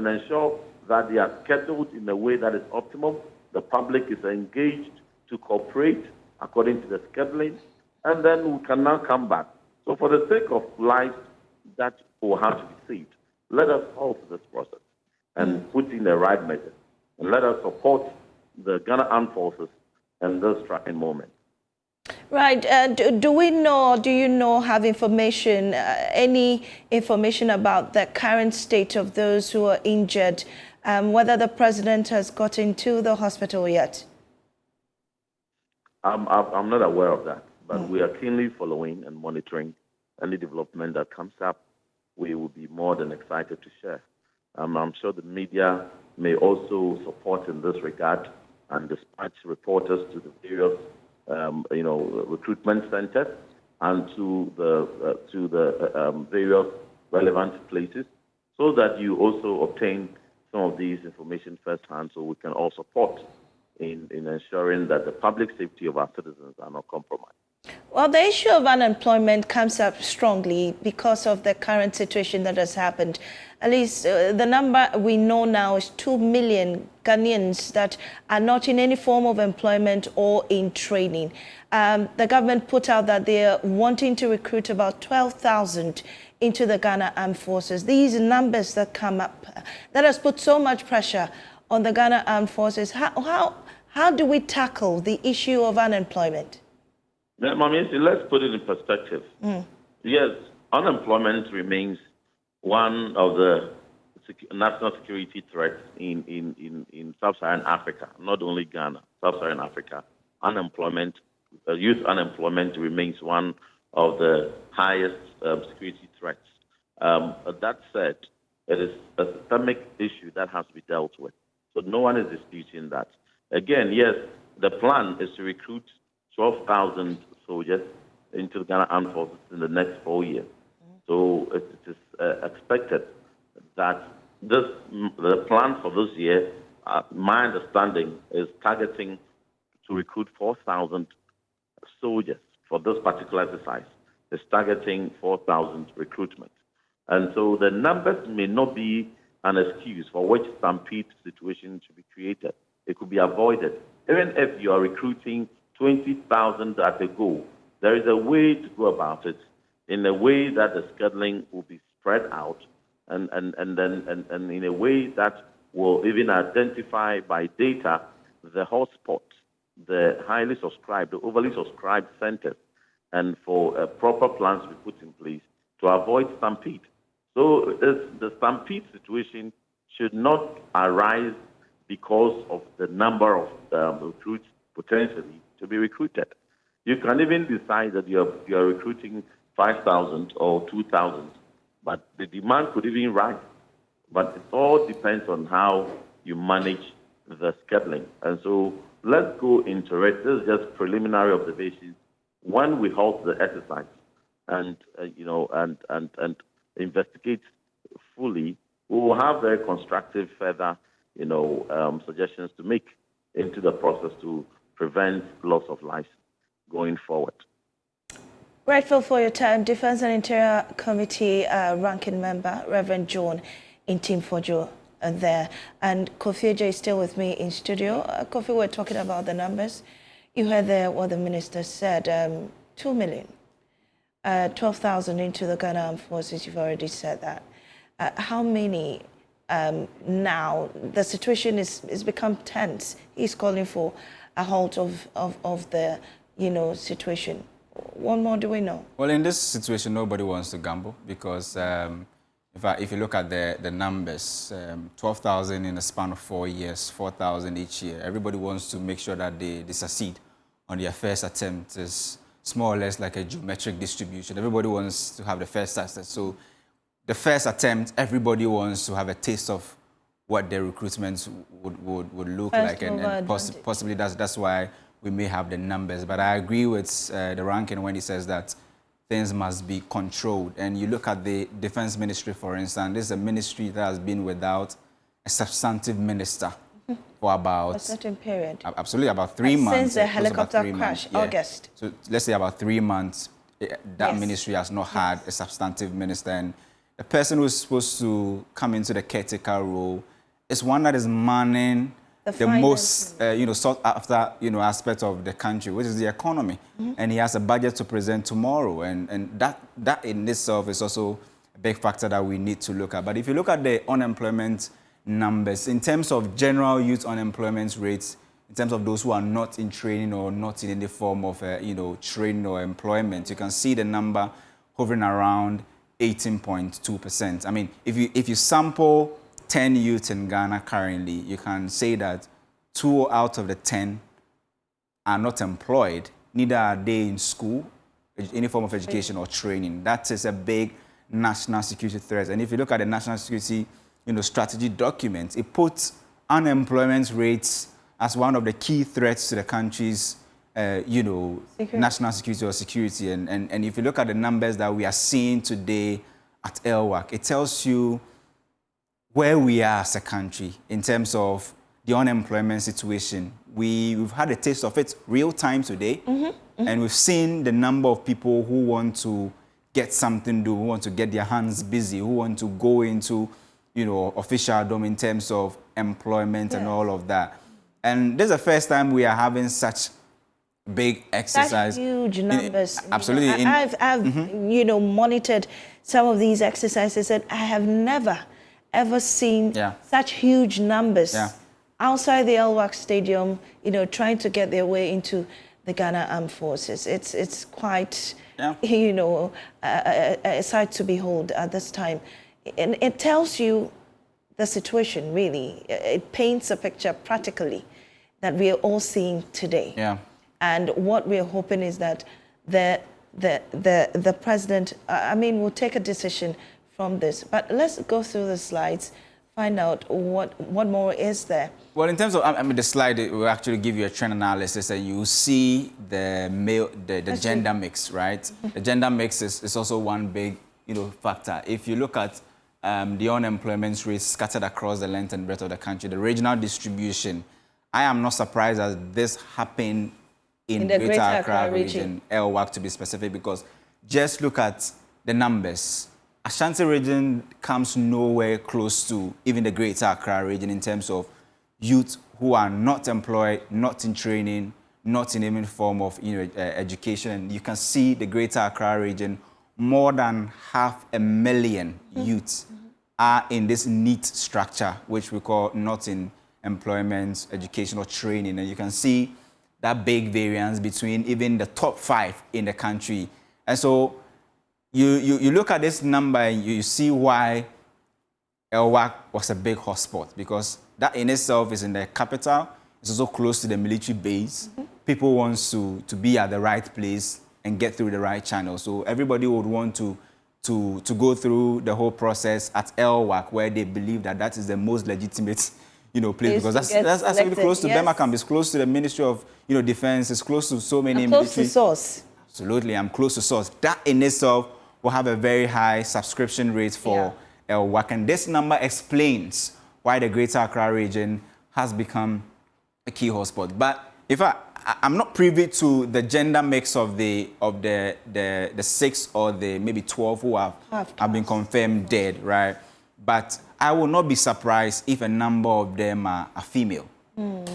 ensure that they are scheduled in a way that is optimal. The public is engaged to cooperate according to the scheduling, and then we can now come back. So for the sake of life that will have to be saved, let us halt this process and put in the right measures, and let us support the Ghana Armed Forces in this trying moment. Right. Do we know, do you know, have information, any information about the current state of those who are injured, whether the president has got into the hospital yet? I'm not aware of that, but we are keenly following and monitoring any development that comes up. We will be more than excited to share. I'm sure the media may also support in this regard and dispatch reporters to the various recruitment centers and to the various relevant places, so that you also obtain some of these information firsthand, so we can all support in ensuring that the public safety of our citizens are not compromised. Well, the issue of unemployment comes up strongly because of the current situation that has happened. At least the number we know now is 2 million Ghanaians that are not in any form of employment or in training. The government put out that they're wanting to recruit about 12,000 into the Ghana Armed Forces. These numbers that come up, that has put so much pressure on the Ghana Armed Forces. How do we tackle the issue of unemployment? Let's put it in perspective. Yes, unemployment remains one of the national security threats in sub-Saharan Africa, not only Ghana, sub-Saharan Africa. Youth unemployment remains one of the highest security threats. That said, it is a systemic issue that has to be dealt with. So no one is disputing that. Again, yes, the plan is to recruit 12,000 soldiers into the Ghana Armed Forces in the next 4 years. So it is expected that the plan for this year, my understanding, is targeting to recruit 4,000 soldiers for this particular exercise. It's targeting 4,000 recruitment. And so the numbers may not be an excuse for which stampede situation should be created. It could be avoided. Even if you are recruiting 20,000 at a go, there is a way to go about it in a way that the scheduling will be spread out and in a way that will even identify by data the hotspots, the highly subscribed, the overly subscribed centers, and for proper plans to be put in place to avoid stampede. So the stampede situation should not arise because of the number of recruits potentially to be recruited. You can even decide that you're recruiting 5,000 or 2,000, but the demand could even rise. But it all depends on how you manage the scheduling. And so let's go into it. This is just preliminary observations. When we halt the exercise and investigate fully, we will have very constructive further suggestions to make into the process to prevent loss of life going forward. Grateful for your time. Defense and Interior Committee ranking member, Reverend John Intimfojo there. And Kofi J is still with me in studio. Kofi, we're talking about the numbers. You heard there what the minister said, 2 million, 12,000 into the Ghana Armed Forces. You've already said that. How many now? The situation is become tense. He's calling for a halt of the situation. One more, do we know? Well, in this situation, nobody wants to gamble because In fact, if you look at the numbers, 12,000 in a span of 4 years, 4,000 each year, everybody wants to make sure that they succeed on their first attempt. It's more or less like a geometric distribution. Everybody wants to have the first success. So the first attempt, everybody wants to have a taste of what their recruitment would look like. And possibly that's why we may have the numbers. But I agree with the ranking when he says that things must be controlled. And you look at the Defense Ministry, for instance, this is a ministry that has been without a substantive minister for about... a certain period. Absolutely, about 3 months. Since the helicopter crash, August. So let's say about 3 months, that ministry has not had a substantive minister. And the person who's supposed to come into the caretaker role is one that is manning the most, sought after, aspect of the country, which is the economy. And he has a budget to present tomorrow. And that in itself is also a big factor that we need to look at. But if you look at the unemployment numbers, in terms of general youth unemployment rates, in terms of those who are not in training or not in any form of, training or employment, you can see the number hovering around 18.2%. I mean, if you sample 10 youths in Ghana currently, you can say that 2 out of the 10 are not employed, neither are they in school, any form of education or training. That is a big national security threat. And if you look at the national security, strategy document, it puts unemployment rates as one of the key threats to the country's, national security or security. And if you look at the numbers that we are seeing today at El-Wak, it tells you where we are as a country in terms of the unemployment situation. We've had a taste of it real time today, and we've seen the number of people who want to get something done, who want to get their hands busy, who want to go into, officialdom in terms of employment and all of that. And this is the first time we are having such big exercise. Such huge numbers. Absolutely. I've monitored some of these exercises, and I have never ever seen such huge numbers outside the El-Wak Stadium, trying to get their way into the Ghana Armed Forces. It's quite, a sight to behold at this time. And it tells you the situation, really. It paints a picture practically that we are all seeing today. Yeah. And what we're hoping is that the president, will take a decision from this. But let's go through the slides, find out what more is there. Well, in terms of, the slide will actually give you a trend analysis, and you see the gender mix, right? The gender mix is also one big, factor. If you look at the unemployment rate scattered across the length and breadth of the country, the regional distribution, I am not surprised that this happened in the Greater Accra region, El-Wak to be specific, because just look at the numbers. Ashanti region comes nowhere close to even the Greater Accra region in terms of youth who are not employed, not in training, not in any form of education. And you can see the Greater Accra region, more than 500,000 youths are in this neat structure, which we call not in employment, education, or training. And you can see that big variance between even the top 5 in the country. And so you look at this number and you see why El-Wak was a big hotspot, because that in itself is in the capital. It's also close to the military base. People want to be at the right place and get through the right channel. So everybody would want to go through the whole process at El-Wak, where they believe that is the most legitimate place, because that's really close to Bemakam. It's close to the Ministry of Defense. It's close to so many military. Close to source. Absolutely, I'm close to source. That in itself will have a very high subscription rate for El-Wak, and this number explains why the Greater Accra region has become a key hotspot. But if I'm not privy to the gender mix of the 6 or the maybe 12 who have been confirmed dead, right? But I will not be surprised if a number of them are female,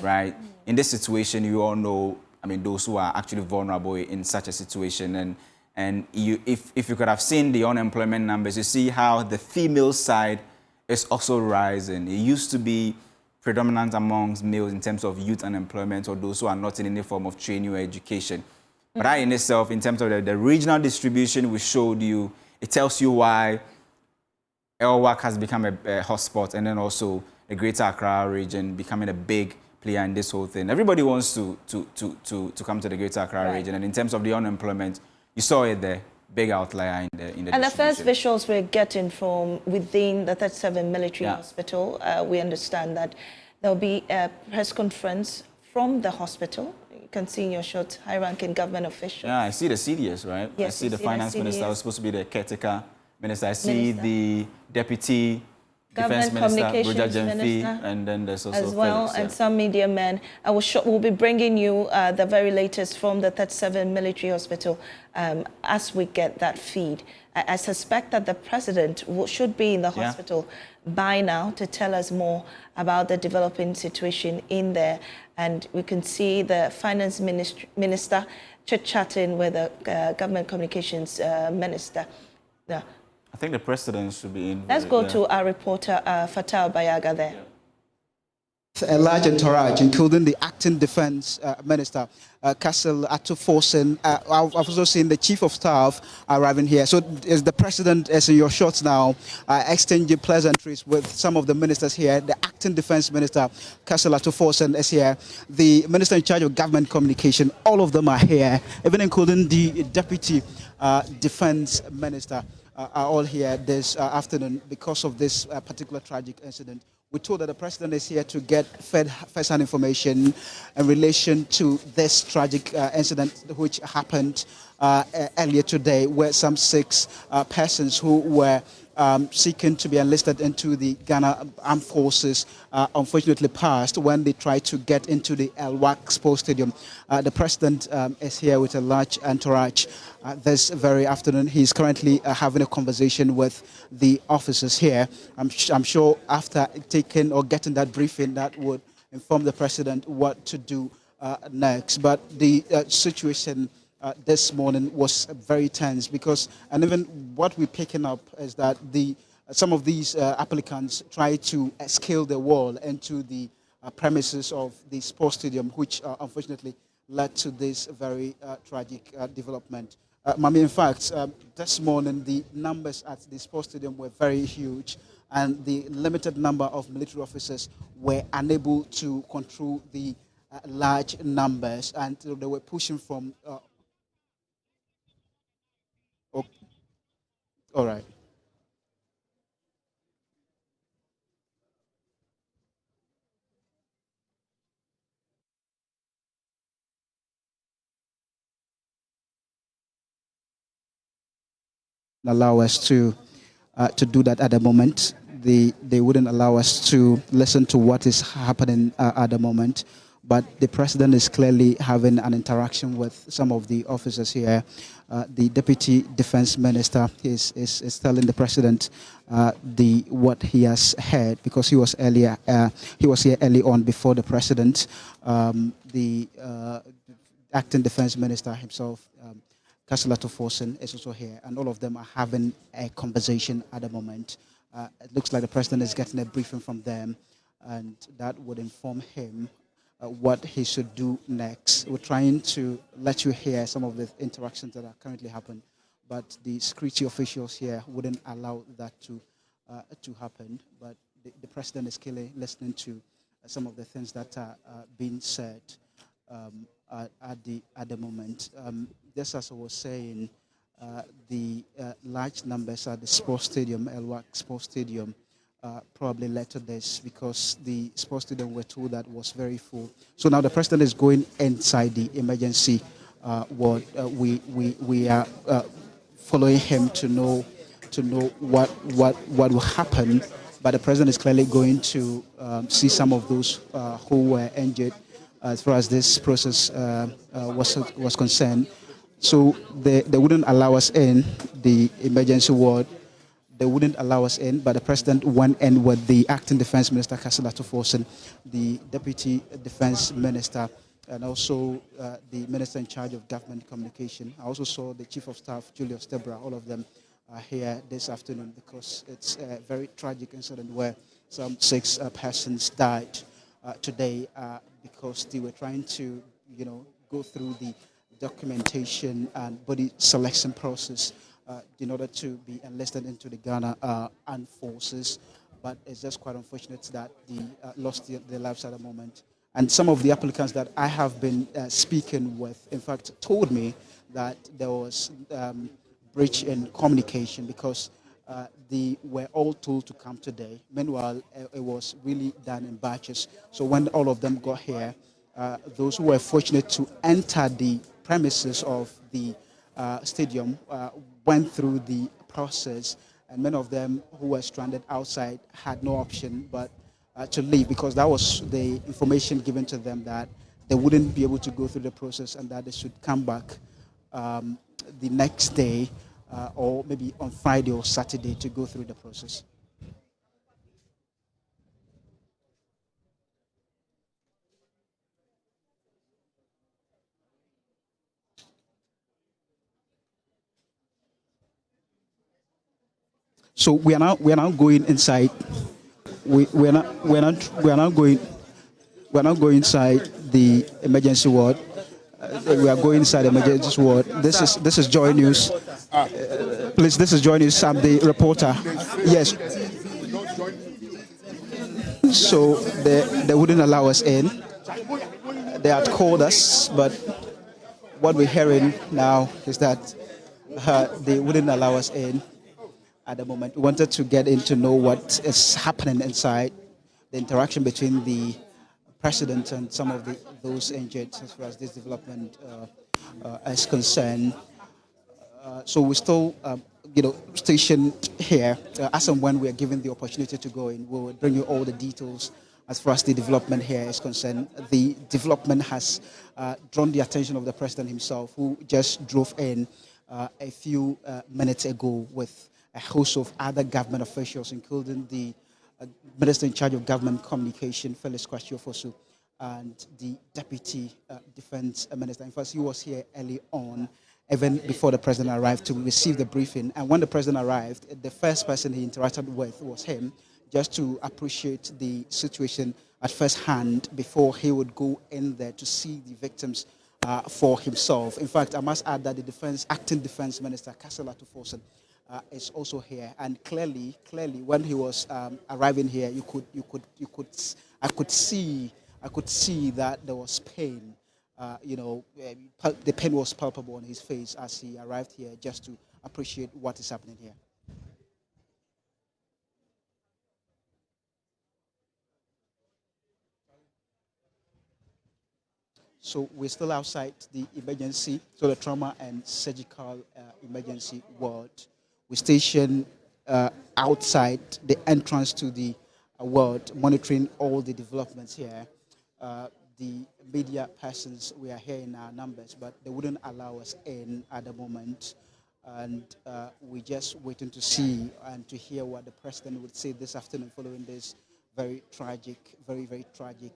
right? In this situation, you all know, those who are actually vulnerable in such a situation. And if you could have seen the unemployment numbers, you see how the female side is also rising. It used to be predominant amongst males in terms of youth unemployment or those who are not in any form of training or education. But that in itself, in terms of the regional distribution we showed you, it tells you why El-Wak has become a hotspot, and then also the Greater Accra region becoming a big player in this whole thing. Everybody wants to come to the Greater Accra region, and in terms of the unemployment, you saw it there, big outlier in the And the first distribution. visuals we're getting from within the 37 military hospital, we understand that there'll be a press conference from the hospital. You can see in your shot high-ranking government officials. Yeah, I see the CDS, right? Yes, I see the finance minister who's supposed to be the caretaker minister. I see the deputy defense minister, Broja Jemfi, and then there's also as well, Felix, and some media men. We'll be bringing you the very latest from the 37 military hospital as we get that feed. I suspect that the president should be in the hospital by now to tell us more about the developing situation in there. And we can see the finance minister chit-chatting with the government communications minister. Yeah. I think the president should be in. Let's go to our reporter, Fatal Bayaga there. A large entourage, including the acting defense minister, Castle Atuforsen. I've also seen the chief of staff arriving here. So as the president is in your shots now, exchanging pleasantries with some of the ministers here. The acting defense minister, Castle Atuforsen, is here. The minister in charge of government communication, all of them are here, even including the deputy defense minister. Are all here this afternoon because of this particular tragic incident. We're told that the president is here to get first-hand information in relation to this tragic incident which happened earlier today, where some 6 persons who were seeking to be enlisted into the Ghana Armed Forces unfortunately passed when they tried to get into the El-Wak Sports Stadium. The president is here with a large entourage this very afternoon. He's currently having a conversation with the officers here. I'm sure after taking or getting that briefing, that would inform the president what to do next. But the situation this morning was very tense because, and even what we're picking up is that some of these applicants tried to scale the wall into the premises of the sports stadium, which unfortunately led to this very tragic development. Mami, in fact, this morning the numbers at the sports stadium were very huge, and the limited number of military officers were unable to control the large numbers, and they were pushing from. All right. Allow us to do that at the moment. They wouldn't allow us to listen to what is happening at the moment. But the president is clearly having an interaction with some of the officers here. The deputy defense minister is telling the president what he has heard, because he was here early on before the president. The acting defense minister himself, Kasalato Forsen, is also here, and all of them are having a conversation at the moment. It looks like the president is getting a briefing from them, and that would inform him what he should do next. We're trying to let you hear some of the interactions that are currently happening, but the security officials here wouldn't allow that to happen. But the president is clearly listening to some of the things that are being said at the moment. Just as I was saying, the large numbers at the sports stadium, El-Wak Sports Stadium, probably led to this, because the sports stadium, we're told, that was very full. So now the president is going inside the emergency ward. We are following him to know what will happen. But the president is clearly going to see some of those who were injured as far as this process was concerned. So they wouldn't allow us in the emergency ward. They wouldn't allow us in, but the president went in with the acting defense minister, Kasalato Forsen, the deputy defense minister, and also the minister in charge of government communication. I also saw the chief of staff, Julius Debra. All of them are here this afternoon because it's a very tragic incident where some 6 persons died today because they were trying to, go through the documentation and body selection process in order to be enlisted into the Ghana Armed Forces. But it's just quite unfortunate that they lost their lives at the moment. And some of the applicants that I have been speaking with, in fact, told me that there was breach in communication because they were all told to come today. Meanwhile, it was really done in batches. So when all of them got here, those who were fortunate to enter the premises of the stadium went through the process, and many of them who were stranded outside had no option but to leave, because that was the information given to them, that they wouldn't be able to go through the process and that they should come back the next day or maybe on Friday or Saturday to go through the process. So we are now going inside. We're now going inside the emergency ward. We are going inside the emergency ward. This is Joy News. Please, this is Joy News. I'm the reporter. Yes. So they wouldn't allow us in. They had called us, but what we're hearing now is that they wouldn't allow us in at the moment. We wanted to get in to know what is happening inside, the interaction between the president and some of those injured as far as this development is concerned. So we're still, stationed here. As and when we are given the opportunity to go in, we will bring you all the details as far as the development here is concerned. The development has drawn the attention of the president himself, who just drove in a few minutes ago with a host of other government officials, including the Minister in charge of Government Communication, Felix Kwashiorfosu, and the Deputy Defense Minister. In fact, he was here early on, even before the President arrived, to receive the briefing. And when the President arrived, the first person he interacted with was him, just to appreciate the situation at first hand before he would go in there to see the victims for himself. In fact, I must add that the acting Defense Minister, Kasela Tufosen, is also here, and clearly, when he was arriving here, I could see that there was pain. The pain was palpable on his face as he arrived here, just to appreciate what is happening here. So we're still outside the emergency, so the trauma and surgical emergency ward. We station outside the entrance to the ward, monitoring all the developments here. The media persons, we are here in our numbers, but they wouldn't allow us in at the moment. And we're just waiting to see and to hear what the president would say this afternoon following this very tragic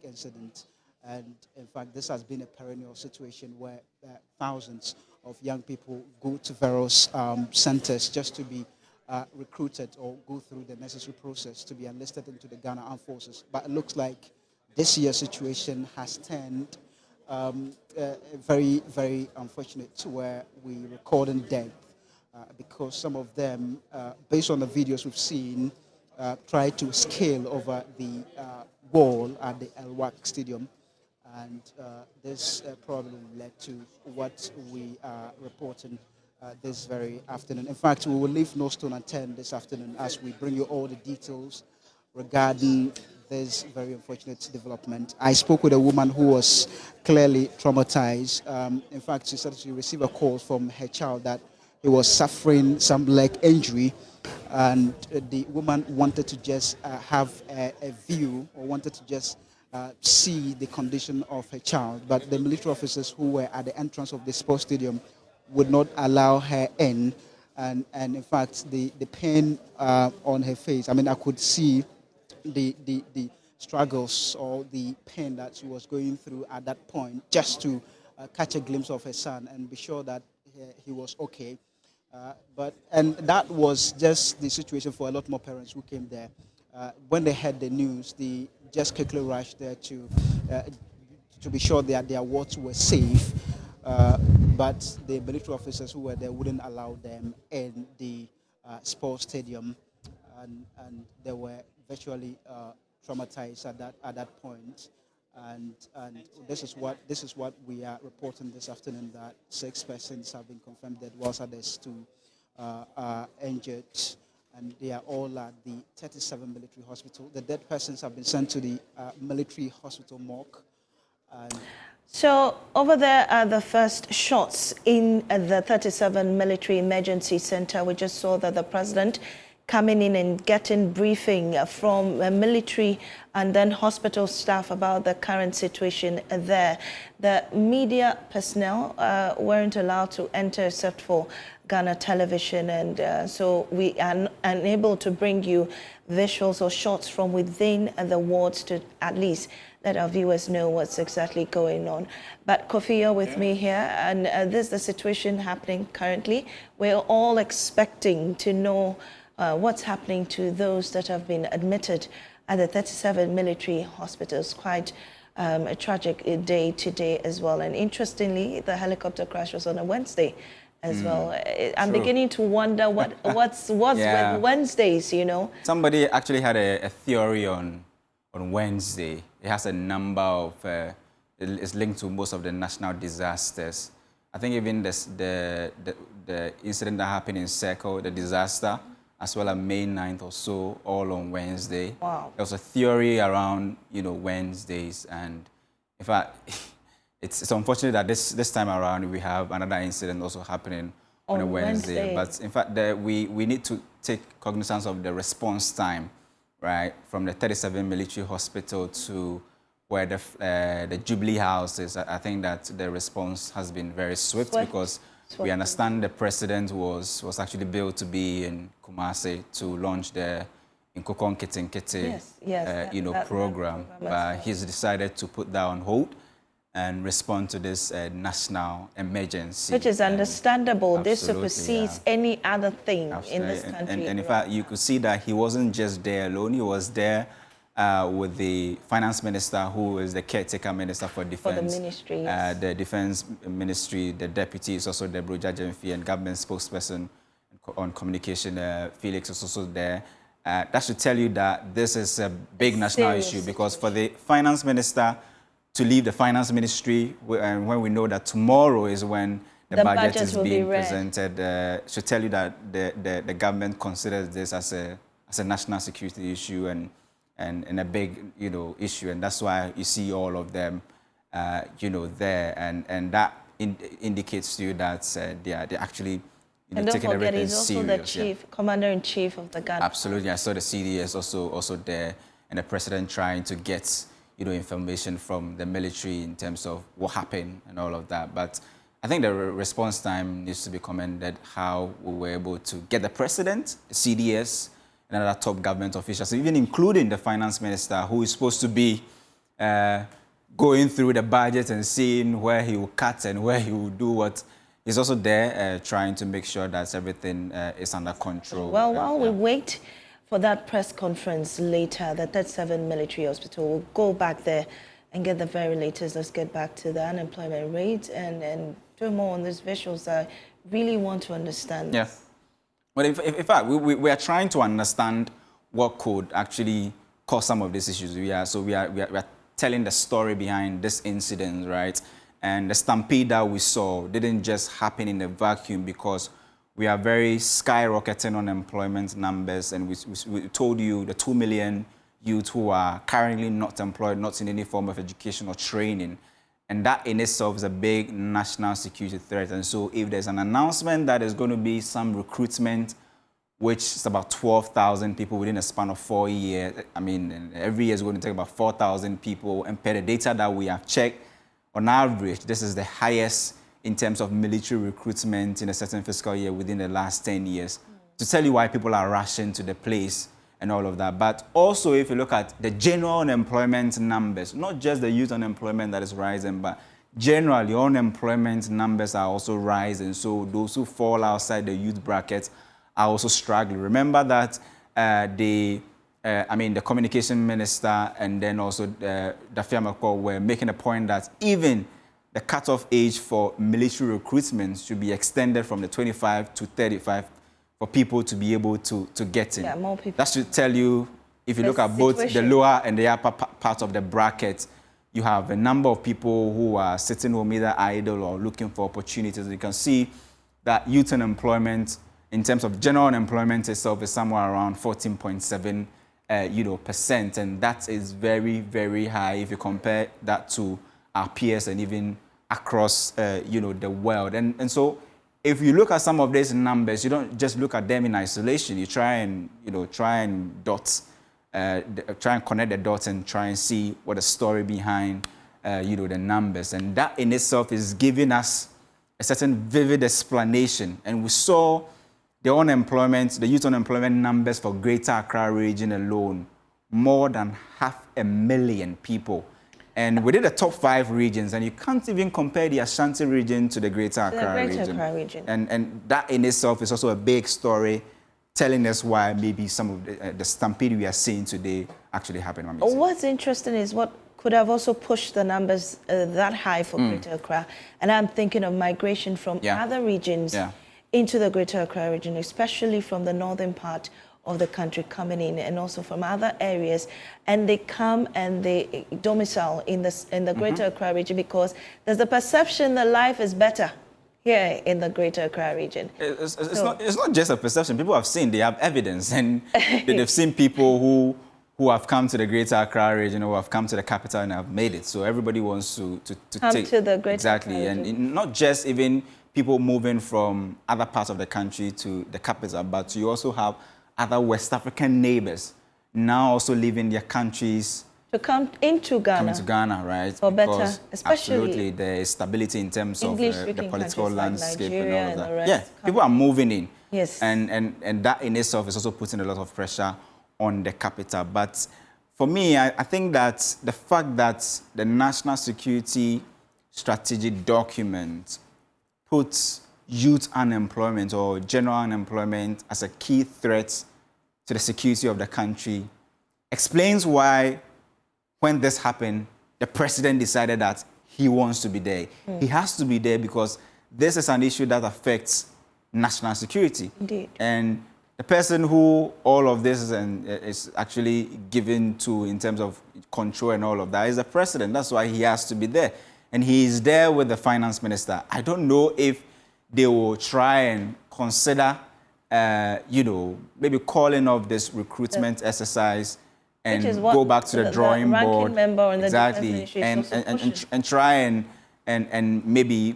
incident. And in fact, this has been a perennial situation where thousands of young people go to various centers just to be recruited or go through the necessary process to be enlisted into the Ghana Armed Forces. But it looks like this year's situation has turned very, very unfortunate, where we recording death because some of them, based on the videos we've seen, tried to scale over the wall at the El-Wak Stadium. And this probably led to what we are reporting this very afternoon. In fact, we will leave no stone unturned this afternoon as we bring you all the details regarding this very unfortunate development. I spoke with a woman who was clearly traumatized. In fact, she said she received a call from her child that he was suffering some leg injury, and the woman wanted to just have a view, or wanted to just see the condition of her child, but the military officers who were at the entrance of the sports stadium would not allow her in, and in fact the pain on her face, I mean, I could see the struggles or the pain that she was going through at that point, just to catch a glimpse of her son and be sure that he was okay. And that was just the situation for a lot more parents who came there. When they heard the news, they just quickly rushed there to be sure that their wards were safe. but the military officers who were there wouldn't allow them in the sports stadium, and they were virtually traumatized at that point. And this is what we are reporting this afternoon, that 6 persons have been confirmed dead, whilst others 2 are injured, and they are all at the 37 military hospital. The dead persons have been sent to the military hospital morgue. So over there are the first shots in the 37 military emergency center. We just saw that the president coming in and getting briefing from military and then hospital staff about the current situation there. The media personnel weren't allowed to enter except for Ghana television, and so we are unable to bring you visuals or shots from within the wards to at least let our viewers know what's exactly going on. But Kofi, you're with me here, and this is the situation happening currently. We're all expecting to know what's happening to those that have been admitted at the 37 military hospitals. Quite a tragic day today as well. And interestingly, the helicopter crash was on a Wednesday as well. I'm beginning to wonder what's Yeah. with Wednesdays, you know. Somebody actually had a theory on Wednesday. It has a number of, it's linked to most of the national disasters. I think even the incident that happened in Circle, the disaster, as well as May 9th or so, all on Wednesday. Wow. There was a theory around, Wednesdays, and in fact, it's unfortunate that this time around we have another incident also happening on a Wednesday. But in fact, we need to take cognizance of the response time, right, from the 37 military hospital to where the Jubilee House is. I think that the response has been very swift because we understand the president was actually billed to be in Kumasi to launch the Nkokon Kitinkiti program, but he's decided to put that on hold and respond to this national emergency. Which is understandable. This Absolutely, supersedes any other thing in this country. And in fact, you could see that he wasn't just there alone. He was there with the finance minister, who is the caretaker minister for defense. For the ministry, yes. The defense ministry, the deputy is also Deborah Jajemfi, and government spokesperson on communication, Felix, is also there. That should tell you that this is a big national issue, because for the finance minister to leave the finance ministry, and when we know that tomorrow is when the budget is being presented, should tell you that the government considers this as a national security issue and a big issue, and that's why you see all of them there, and that indicates to you that they're actually taking everything serious. And don't forget, he's also the commander-in-chief of the Ghana. Absolutely, I saw the CDS also there, and the president trying to get information from the military in terms of what happened and all of that. But I think the response time needs to be commended, how we were able to get the president, the CDS, and other top government officials, even including the finance minister, who is supposed to be going through the budget and seeing where he will cut and where he will do what. He's also there trying to make sure that everything is under control. Well, while we wait for that press conference later, the 37 military hospital will go back there and get the very latest. Let's get back to the unemployment rate and do more on these visuals. I really want to understand. Yeah. But in fact, we are trying to understand what could actually cause some of these issues. We are telling the story behind this incident, right? And the stampede that we saw didn't just happen in a vacuum, because we are very skyrocketing unemployment numbers, and we told you the 2 million youth who are currently not employed, not in any form of education or training. And that in itself is a big national security threat. And so if there's an announcement that there's going to be some recruitment, which is about 12,000 people within a span of 4 years, I mean, every year is going to take about 4,000 people. And per the data that we have checked, on average, this is the highest in terms of military recruitment in a certain fiscal year within the last 10 years. To tell you why people are rushing to the place and all of that. But also, if you look at the general unemployment numbers, not just the youth unemployment that is rising, but generally unemployment numbers are also rising. So those who fall outside the youth bracket are also struggling. Remember that the communication minister and then also Dafia Makor were making a point that even the the cutoff age for military recruitment should be extended from the 25 to 35 for people to be able to get in. Yeah, more people. That should tell you, if you look at both the lower and the upper part of the bracket, you have a number of people who are sitting home either idle or looking for opportunities. You can see that youth unemployment, in terms of general unemployment itself, is somewhere around 14.7%, and that is very, very high if you compare that to our peers and even across, the world. And so, if you look at some of these numbers, you don't just look at them in isolation. You try and connect the dots and try and see what the story behind, the numbers. And that in itself is giving us a certain vivid explanation. And we saw the youth unemployment numbers for Greater Accra region alone, more than 500,000 people. And we did the top 5 regions, and you can't even compare the Ashanti region to the Greater Accra region. And that in itself is also a big story, telling us why maybe some of the stampede we are seeing today actually happened. What's interesting is what could have also pushed the numbers that high for Greater Accra. And I'm thinking of migration from other regions into the Greater Accra region, especially from the northern part of the country coming in, and also from other areas, and they come and they domicile in the Greater Accra region because there's the perception that life is better here in the Greater Accra region. It's not just a perception. People have seen, they have evidence, and they've seen people who have come to the Greater Accra region, or have come to the capital and have made it. So everybody wants to come take to the Greater Accra region. And not just even people moving from other parts of the country to the capital, but you also have other West African neighbors now also leaving their countries to come into Ghana. Come to Ghana, right? For better, especially absolutely, there is stability in terms of the political landscape like and all of that. Yeah, people are moving in. Yes. And that in itself is also putting a lot of pressure on the capital. But for me, I think that the fact that the National Security Strategy document puts youth unemployment or general unemployment as a key threat to the security of the country explains why, when this happened, the president decided that he wants to be there. He has to be there because this is an issue that affects national security. Indeed. And the person who all of this is actually given to in terms of control and all of that is the president. That's why he has to be there. And he is there with the finance minister. I don't know if they will try and consider, maybe calling off this recruitment exercise and go back to the drawing board. Member in the exactly, and try and maybe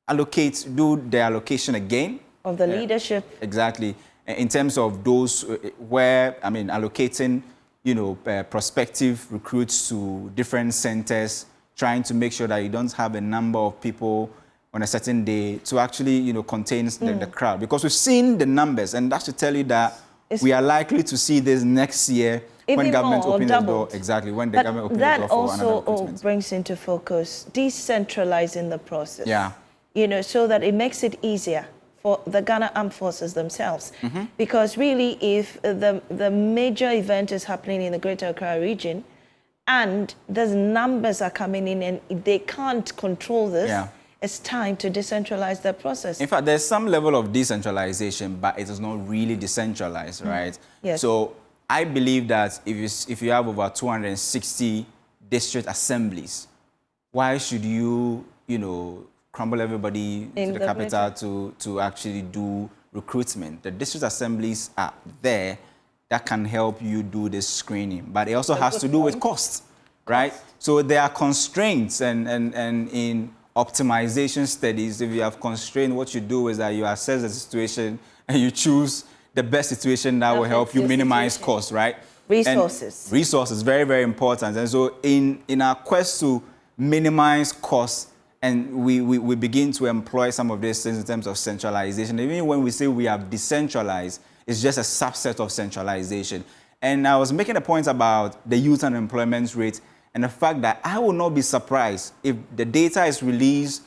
do the allocation again of the leadership. Exactly, in terms of those allocating, prospective recruits to different centers, trying to make sure that you don't have a number of people on a certain day to actually, contain the crowd. Because we've seen the numbers, and that should tell you that we are likely to see this next year when government opens the door. Exactly, when the government opens the door for another recruitment. That also brings into focus decentralizing the process. Yeah. So that it makes it easier for the Ghana Armed Forces themselves. Because really, if the major event is happening in the Greater Accra region, and those numbers are coming in and they can't control this, it's time to decentralize the process. In fact, there's some level of decentralization, but it is not really decentralized, right? Yes. So I believe that if you have over 260 district assemblies, why should you, crumble everybody to the capital to actually do recruitment? The district assemblies are there that can help you do this screening, but it also has to do with cost, right? So there are constraints, and in optimization studies, if you have constraint, what you do is that you assess the situation and you choose the best situation that will help you minimize costs, right? Resources. And resources, very, very important. And so in our quest to minimize costs, and we begin to employ some of these things in terms of centralization. Even when we say we have decentralized, it's just a subset of centralization. And I was making a point about the youth unemployment rate and the fact that I will not be surprised if the data is released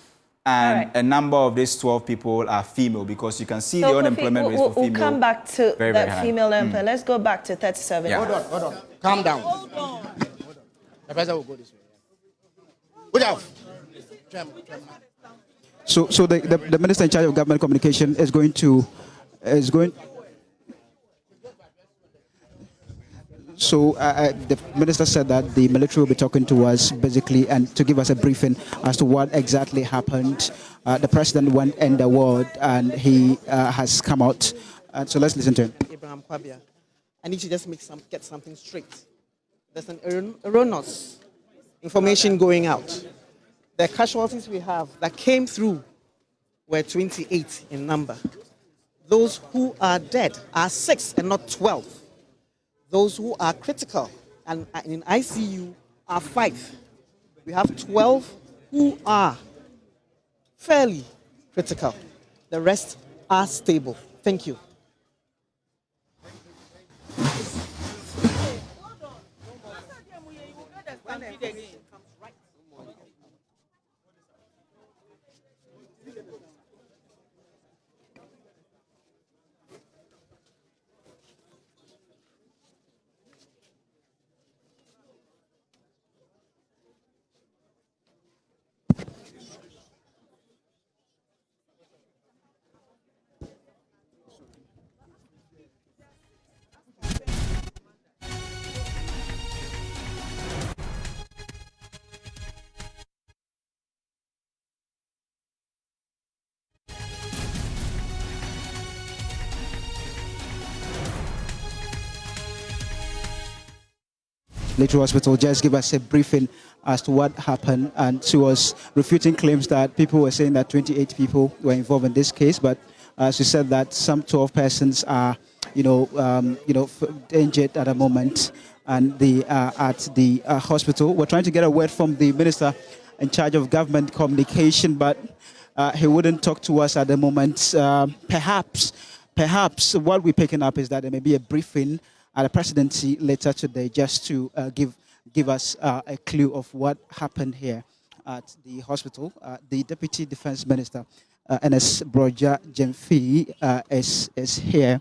and a number of these 12 people are female, because you can see the unemployment rate for female. We'll come back to very, that very female unemployment. Let's go back to 37. Yeah. Hold on. Calm down. The person will go this way. Good out. So the minister in charge of government communication is going. So the minister said that the military will be talking to us basically and to give us a briefing as to what exactly happened. The president went in the ward and he has come out. So let's listen to him. Abraham Kwabia. I need to just get something straight. There's an erroneous information going out. The casualties we have that came through were 28 in number. Those who are dead are 6 and not 12. Those who are critical and in ICU are 5. We have 12 who are fairly critical. The rest are stable. Thank you. Military Hospital just give us a briefing as to what happened, and she was refuting claims that people were saying that 28 people were involved in this case, but she said that some 12 persons are, injured at the moment, and they are at the hospital. We're trying to get a word from the minister in charge of government communication, but he wouldn't talk to us at the moment. Perhaps what we're picking up is that there may be a briefing at the presidency later today, just to give us a clue of what happened here at the hospital. The Deputy Defense Minister, Ns. Broja Jemfi, is here,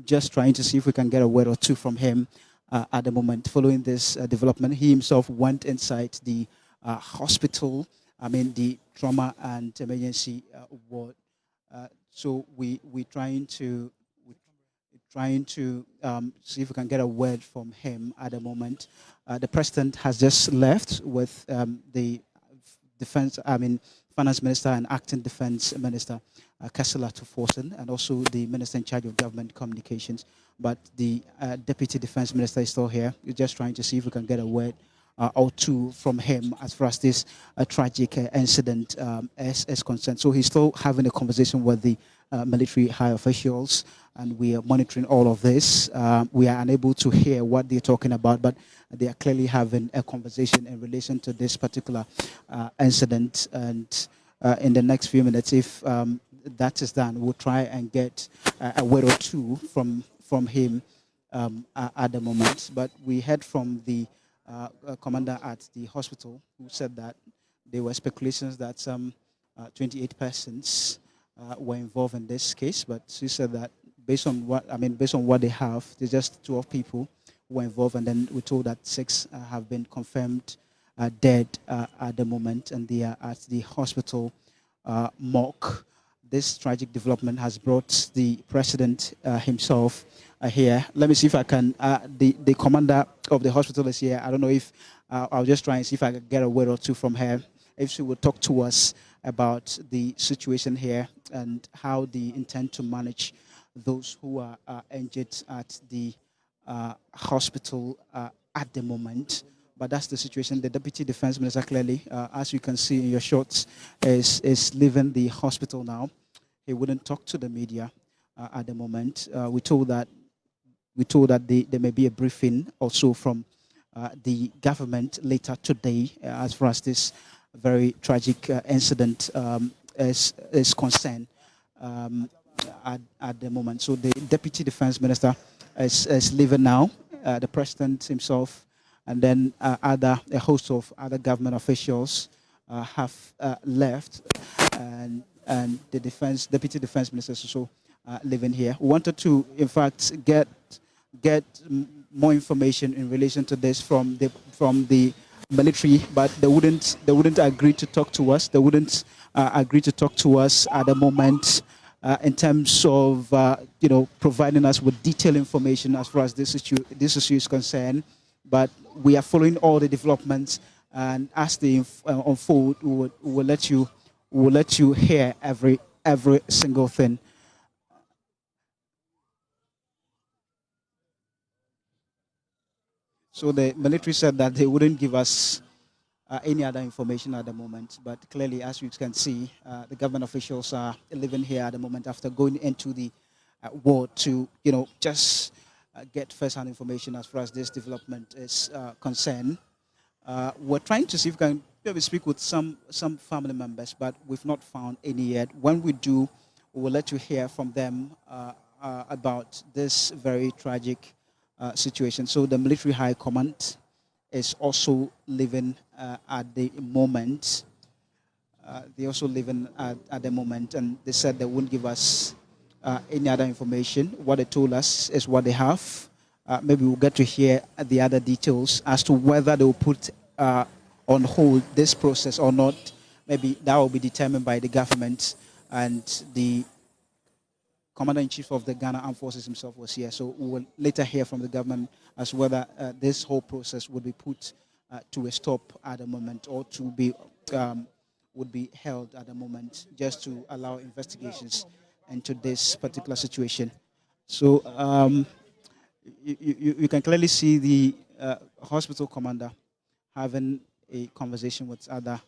just trying to see if we can get a word or two from him at the moment. Following this development, he himself went inside the hospital, the trauma and emergency ward. So we're trying to see if we can get a word from him at the moment. The president has just left with the finance minister and acting defense minister, Kassila Tuforsen, and also the minister in charge of government communications. But the deputy defense minister is still here. We're just trying to see if we can get a word or two from him as far as this tragic incident is concerned. So he's still having a conversation with the military high officials, and we are monitoring all of this. We are unable to hear what they're talking about, but they are clearly having a conversation in relation to this particular incident. And in the next few minutes, if that is done, we'll try and get a word or two from him at the moment. But we heard from the commander at the hospital, who said that there were speculations that some 28 persons were involved in this case, but she said that based on what they have, there's just 12 people who were involved, and then we're told that 6 have been confirmed dead at the moment, and they are at the hospital morgue. This tragic development has brought the president himself here. Let me see if I can. The commander of the hospital is here. I don't know if I'll just try and see if I can get a word or two from her, if she will talk to us about the situation here and how they intend to manage those who are injured at the hospital at the moment. But that's the situation. The Deputy Defense Minister clearly, as you can see in your shots, is leaving the hospital now. He wouldn't talk to the media at the moment. We're told that there may be a briefing also from the government later today as far as this very tragic incident is concerned at the moment. So the Deputy Defense Minister is leaving now. The President himself, and then a host of other government officials have left, and the Deputy Defense Minister is also living here. We wanted to, in fact, get more information in relation to this from the military, but they wouldn't agree to talk to us. They wouldn't agree to talk to us at the moment in terms of providing us with detailed information as far as this issue is concerned. But we are following all the developments, and as they unfold, we will let you hear every single thing. So the military said that they wouldn't give us any other information at the moment. But clearly, as you can see, the government officials are living here at the moment after going into the ward to, just get first-hand information as far as this development is concerned. We're trying to see if we can maybe speak with some family members, but we've not found any yet. When we do, we will let you hear from them about this very tragic situation. So the military high command is also living at the moment. They also living at the moment, and they said they wouldn't give us any other information. What they told us is what they have. Maybe we'll get to hear the other details as to whether they will put on hold this process or not. Maybe that will be determined by the government, and the Commander-in-Chief of the Ghana Armed Forces himself was here. So we will later hear from the government as whether this whole process would be put to a stop at the moment, or to be would be held at the moment, just to allow investigations into this particular situation. So you can clearly see the hospital commander having a conversation with other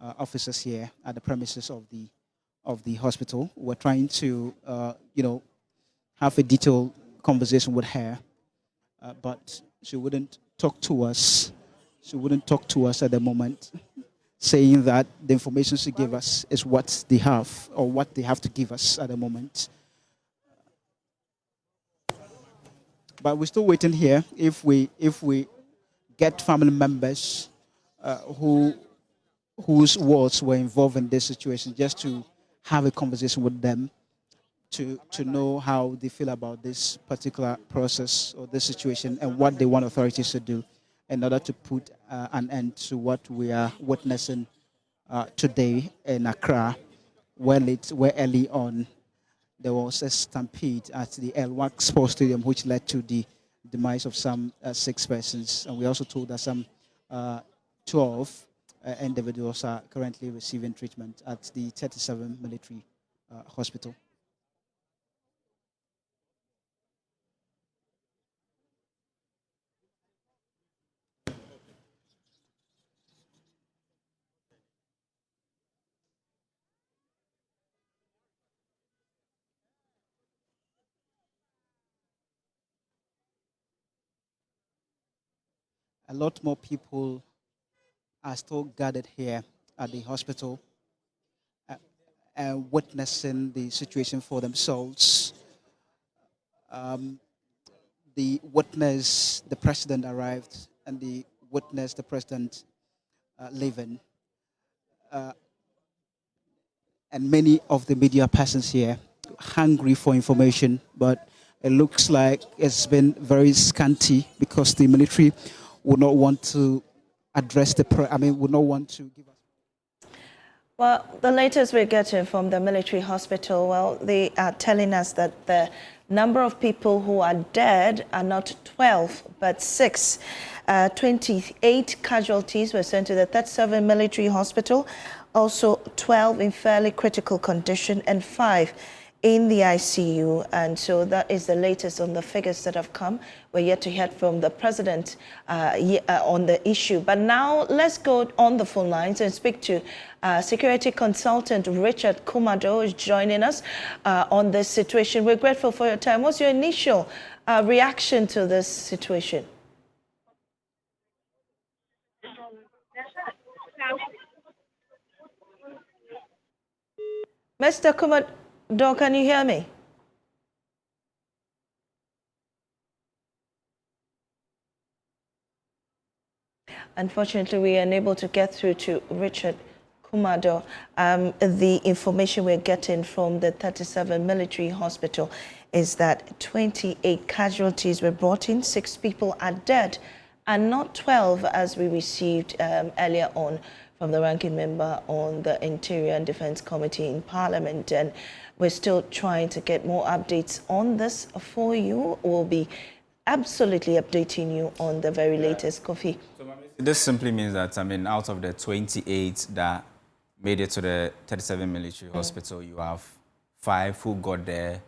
officers here at the premises of the hospital. We're trying to, have a detailed conversation with her, but she wouldn't talk to us. She wouldn't talk to us at the moment, saying that the information she gave us is what they have, or what they have to give us at the moment. But we're still waiting here. If we get family members whose wards were involved in this situation, just to have a conversation with them to know how they feel about this particular process or this situation, and what they want authorities to do in order to put an end to what we are witnessing today in Accra, where early on there was a stampede at the El-Wak Sports Stadium, which led to the demise of some 6 persons. And we also told that some 12 individuals are currently receiving treatment at the 37 military hospital. A lot more people are still gathered here at the hospital, witnessing the situation for themselves. The witness, the president arrived, and the witness, the president leaving. And many of the media persons here hungry for information, but it looks like it's been very scanty because the military would not want to address would not want to give us. Well, the latest we're getting from the military hospital, well, they are telling us that the number of people who are dead are not 12, but 6. 28 casualties were sent to the 37 military hospital, also 12 in fairly critical condition, and 5 in the ICU. And so that is the latest on the figures that have come. We're yet to hear from the president on the issue. But now let's go on the phone lines and speak to security consultant Richard Kumado, who is joining us on this situation. We're grateful for your time. What's your initial reaction to this situation? Mr. Kumado, can you hear me? Unfortunately, we are unable to get through to Richard Kumado. The information we're getting from the 37 military hospital is that 28 casualties were brought in, 6 people are dead, and not 12 as we received earlier on from the ranking member on the Interior and Defence Committee in Parliament. And we're still trying to get more updates on this for you. We'll be absolutely updating you on the very latest, Kofi. So this simply means that, I mean, out of the 28 that made it to the 37 military hospital, you have 5 who got there,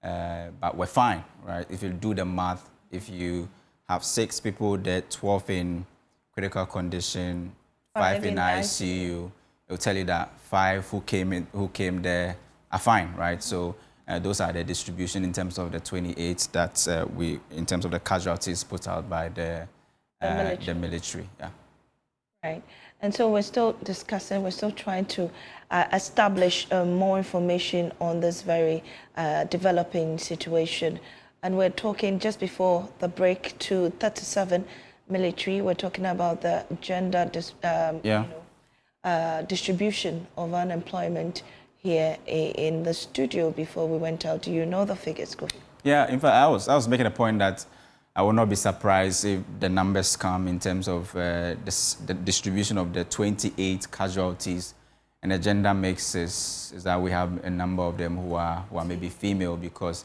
but were fine, right? If you do the math, if you have 6 people there, 12 in critical condition, 5 in ICU, it'll tell you that 5 who came there are fine, right? So those are the distribution in terms of the 28 that in terms of the casualties put out by the military. Yeah. Right. And so we're still discussing, we're still trying to establish more information on this very developing situation. And we're talking just before the break to 37 military. We're talking about the gender distribution of unemployment here in the studio before we went out. Do you know the figures, Kofi? Yeah, in fact, I was making a point that I will not be surprised if the numbers come in terms of the distribution of the 28 casualties, and the gender mix is that we have a number of them who are maybe female, because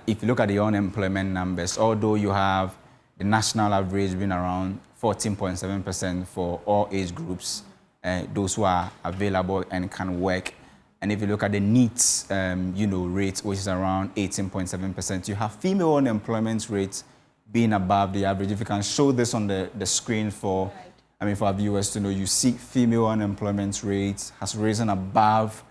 if you look at the unemployment numbers, although you have the national average being around 14.7% for all age groups, those who are available and can work. And if you look at the NEET, rate, which is around 18.7%, you have female unemployment rates being above the average. If you can show this on the screen for our viewers to know, you see female unemployment rates has risen above,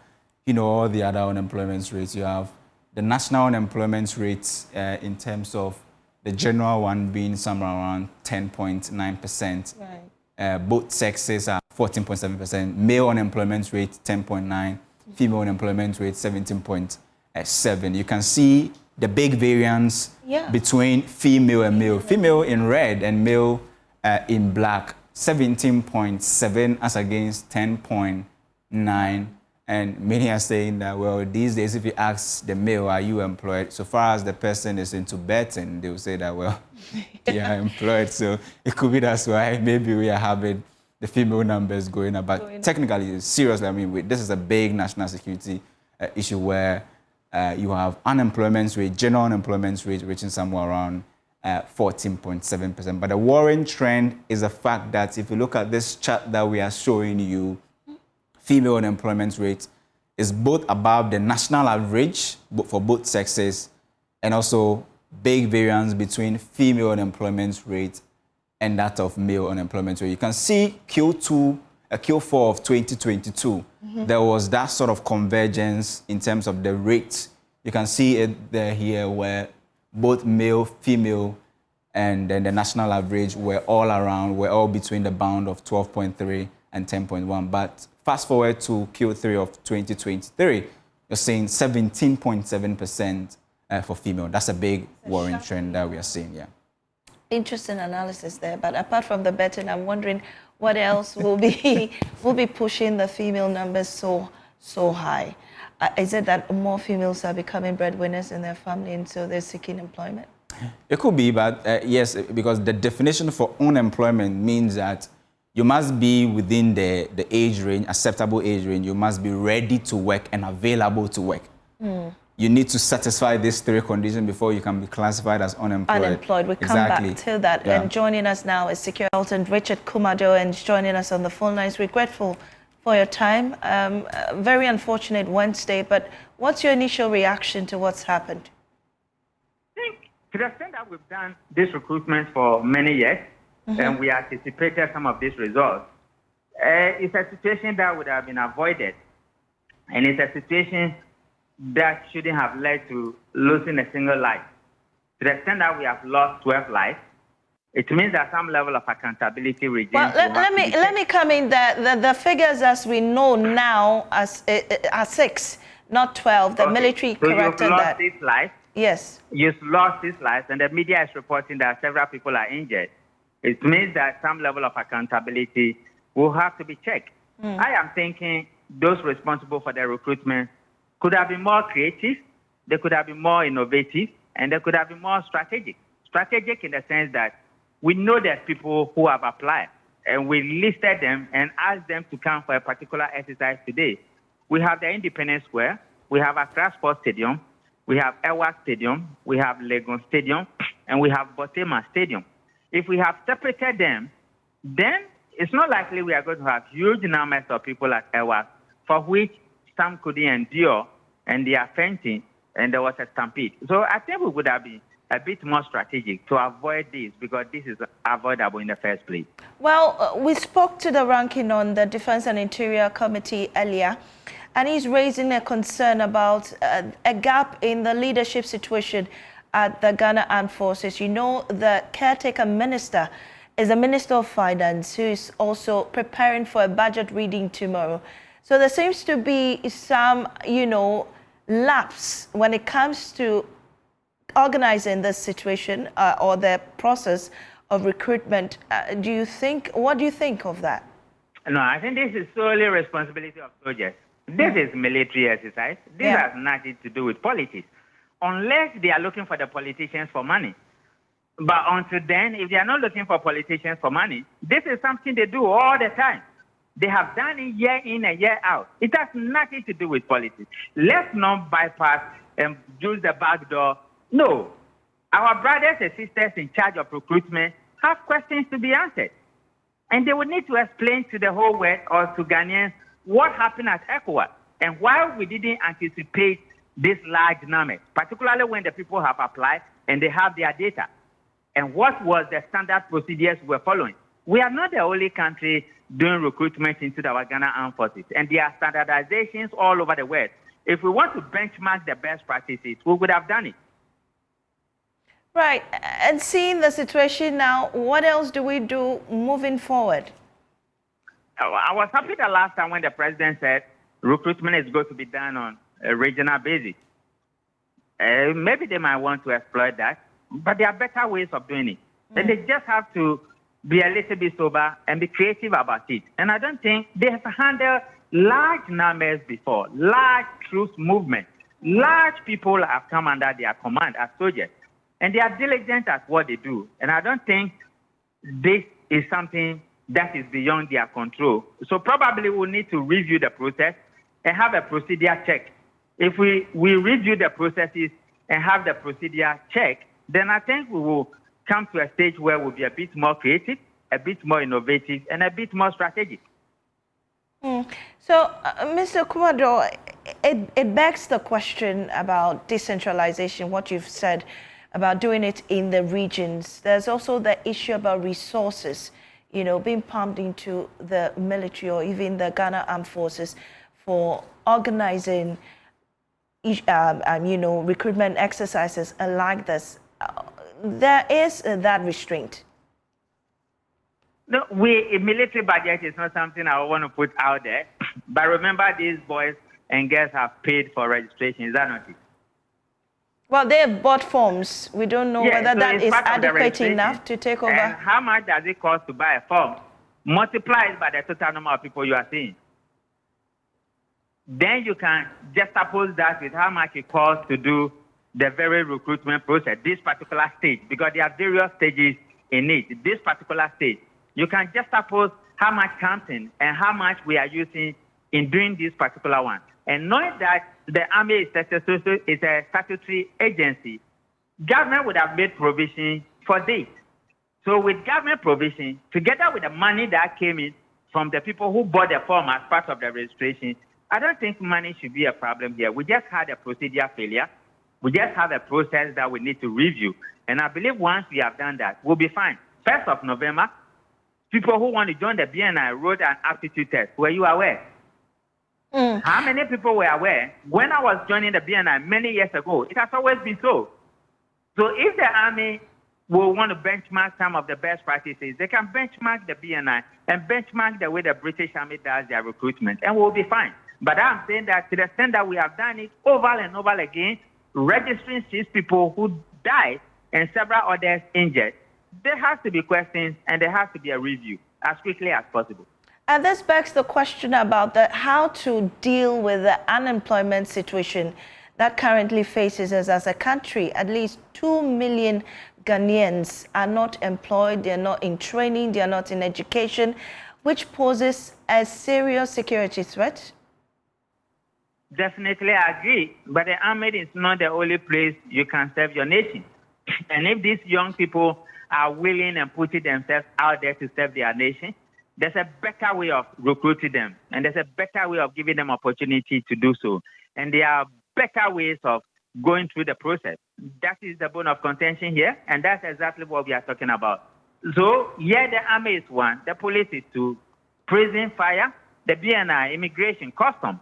all the other unemployment rates. You have the national unemployment rates in terms of the general one being somewhere around 10.9%. Right. Both sexes are 14.7%. Male unemployment rate 10.9%. Female unemployment rate 17.7%. You can see the big variance between female and male. Female in red and male in black, 17.7 as against 10.9. And many are saying that, well, these days, if you ask the male, are you employed? So far as the person is into betting, they will say that, well, they are employed. So it could be that's why maybe we are having the female numbers going up. But technically, seriously, I mean, this is a big national security issue where you have unemployment rate, general unemployment rate reaching somewhere around 14.7%. But the worrying trend is the fact that if you look at this chart that we are showing you, female unemployment rate is both above the national average for both sexes, and also big variance between female unemployment rate and that of male unemployment rate. You can see Q4 of 2022, there was that sort of convergence in terms of the rate. You can see it there here where both male, female, and then the national average were all between the bound of 12.3 and 10.1. But fast forward to Q3 of 2023, you're seeing 17.7% for female. That's a big worrying trend that we are seeing, yeah. Interesting analysis there. But apart from the betting, I'm wondering what else will be pushing the female numbers so high. Is it that more females are becoming breadwinners in their family and so they're seeking employment? It could be, but yes, because the definition for unemployment means that you must be within the age range, acceptable age range. You must be ready to work and available to work. You need to satisfy these 3 conditions before you can be classified as unemployed. We come back to that. Yeah. And joining us now is Security Consultant Richard Kumado, and joining us on the phone lines. We're grateful for your time. Very unfortunate Wednesday, but what's your initial reaction to what's happened? I think to the extent that we've done this recruitment for many years, and we anticipated some of these results, it's a situation that would have been avoided, and it's a situation that shouldn't have led to losing a single life. To the extent that we have lost 12 lives, it means that some level of accountability regimes. Well, let me come in. The figures as we know now are 6, not 12. The military corrected that. You've lost 6 lives. Yes. You've lost 6 lives, and the media is reporting that several people are injured. It means that some level of accountability will have to be checked. I am thinking those responsible for the recruitment could have been more creative, they could have been more innovative, and they could have been more strategic. Strategic in the sense that we know there's people who have applied, and we listed them and asked them to come for a particular exercise today. We have the Independence Square, we have Accra Sports Stadium, we have El-Wak Stadium, we have Legon Stadium, and we have Botema Stadium. If we have separated them, then it's not likely we are going to have huge numbers of people at El-Wak, for which some couldn't endure, and they are fainting, and there was a stampede. So I think we would have been a bit more strategic to avoid this, because this is avoidable in the first place. Well, we spoke to the ranking on the Defense and Interior Committee earlier, and he's raising a concern about a gap in the leadership situation at the Ghana Armed Forces. You know, the caretaker minister is the Minister of Finance, who is also preparing for a budget reading tomorrow. So there seems to be some, lapse when it comes to organizing this situation or the process of recruitment. What do you think of that? No, I think this is solely responsibility of soldiers. This is military exercise. This has nothing to do with politics, unless they are looking for the politicians for money. But until then, if they are not looking for politicians for money, this is something they do all the time. They have done it year in and year out. It has nothing to do with politics. Let's not bypass and use the back door. No. Our brothers and sisters in charge of recruitment have questions to be answered. And they would need to explain to the whole world or to Ghanaians what happened at ECOWAS and why we didn't anticipate this large number, particularly when the people have applied and they have their data. And what was the standard procedures we're following? We are not the only country doing recruitment into our Ghana Armed Forces, and there are standardizations all over the world. If we want to benchmark the best practices, we would have done it. Right. And seeing the situation now, what else do we do moving forward? I was happy the last time when the president said recruitment is going to be done on a regional basis. Maybe they might want to exploit that, but there are better ways of doing it. And they just have to be a little bit sober and be creative about it. And I don't think they have handled large numbers before, large troops movement. Large people have come under their command as soldiers, and they are diligent at what they do. And I don't think this is something that is beyond their control. So probably we'll need to review the process and have a procedure check. If we review the processes and have the procedure check, then I think we will come to a stage where we'll be a bit more creative, a bit more innovative, and a bit more strategic. So, Mr. Kumado, it begs the question about decentralization, what you've said about doing it in the regions. There's also the issue about resources, being pumped into the military or even the Ghana Armed Forces for organizing, recruitment exercises like this. There is that restraint. No, military budget is not something I want to put out there. But remember, these boys and girls have paid for registration. Is that not it? Well, they have bought forms. We don't know whether that is adequate enough to take over. And how much does it cost to buy a form? Multiply it by the total number of people you are seeing. Then you can juxtapose that with how much it costs to do the very recruitment process, this particular stage, because there are various stages in it. This particular stage, you can juxtapose how much comes in and how much we are using in doing this particular one. And knowing that the Army is a statutory agency, government would have made provision for this. So with government provision, together with the money that came in from the people who bought the form as part of the registration, I don't think money should be a problem here. We just had a procedure failure. We just have a process that we need to review. And I believe once we have done that, we'll be fine. 1st of November, people who want to join the BNI wrote an aptitude test. Were you aware? How many people were aware? When I was joining the BNI many years ago, it has always been so. So if the Army will want to benchmark some of the best practices, they can benchmark the BNI and benchmark the way the British Army does their recruitment, and we'll be fine. But I'm saying that to the extent that we have done it over and over again, registering 6 people who died and several others injured, there has to be questions and there has to be a review as quickly as possible. And this begs the question about how to deal with the unemployment situation that currently faces us as a country. At least 2 million Ghanaians are not employed, they're not in training, they're not in education, which poses a serious security threat. Definitely, I agree. But the army is not the only place you can serve your nation. And if these young people are willing and putting themselves out there to serve their nation, there's a better way of recruiting them. And there's a better way of giving them opportunity to do so. And there are better ways of going through the process. That is the bone of contention here. And that's exactly what we are talking about. So, yeah, the army is one, the police is two, prison, fire, the BNI, immigration, custom,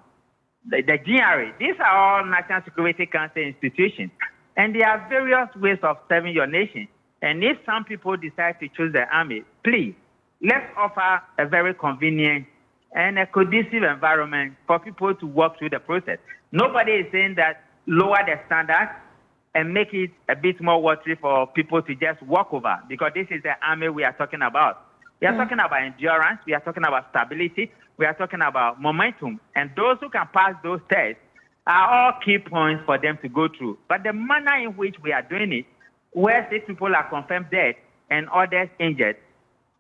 the GRA. These are all National Security Council institutions. And there are various ways of serving your nation. And if some people decide to choose the army, please, let's offer a very convenient and a conducive environment for people to walk through the process. Nobody is saying that lower the standards and make it a bit more watery for people to just walk over, because this is the army we are talking about. We are talking about endurance, we are talking about stability, we are talking about momentum. And those who can pass those tests are all key points for them to go through. But the manner in which we are doing it, where 6 people are confirmed dead and others injured,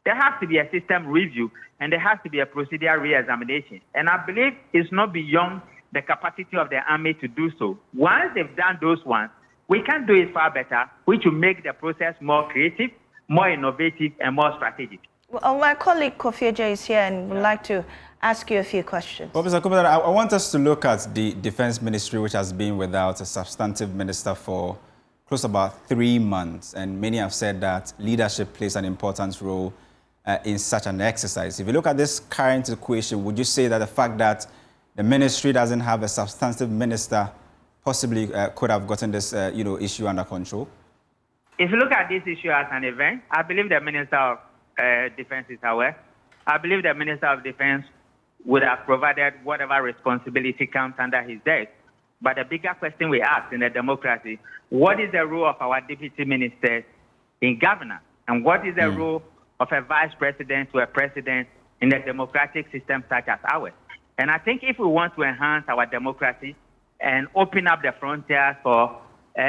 there has to be a system review and there has to be a procedural re-examination. And I believe it's not beyond the capacity of the army to do so. Once they've done those ones, we can do it far better, which will make the process more creative, more innovative, and more strategic. Well, my colleague Kofi Eje is here and would like to ask you a few questions. Well, Mr. Kumbada, I want us to look at the Defense Ministry, which has been without a substantive minister for close to about 3 months. And many have said that leadership plays an important role in such an exercise. If you look at this current equation, would you say that the fact that the ministry doesn't have a substantive minister possibly could have gotten this issue under control? If you look at this issue as an event, I believe the Minister of Defense is aware. I believe the Minister of Defense would have provided whatever responsibility comes under his desk. But the bigger question we ask in a democracy, what is the role of our deputy ministers in governance? And what is the role of a vice president to a president in a democratic system such as ours? And I think if we want to enhance our democracy and open up the frontiers for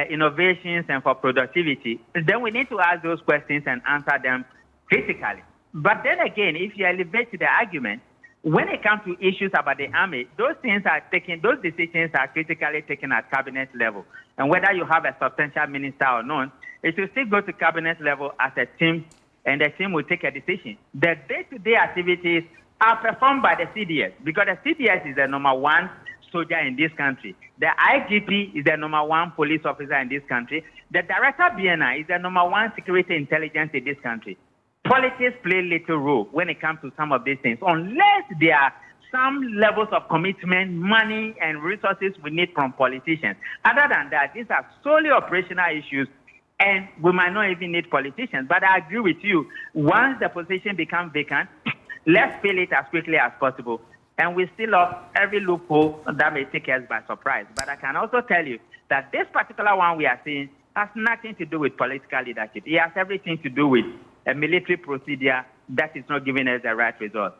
innovations and for productivity, then we need to ask those questions and answer them critically. But then again, if you elevate the argument, when it comes to issues about the army, those decisions are critically taken at cabinet level. And whether you have a substantial minister or not, it will still go to cabinet level as a team, and the team will take a decision. The day-to-day activities are performed by the CDS, because the CDS is the #1 soldier in this country. The IGP is the #1 police officer in this country. The director of BNI is the #1 security intelligence in this country. Politics play little role when it comes to some of these things, unless there are some levels of commitment, money, and resources we need from politicians. Other than that, these are solely operational issues, and we might not even need politicians. But I agree with you. Once the position becomes vacant, let's fill it as quickly as possible. And we still have every loophole that may take us by surprise. But I can also tell you that this particular one we are seeing has nothing to do with political leadership. It has everything to do with a military procedure that is not giving us the right result.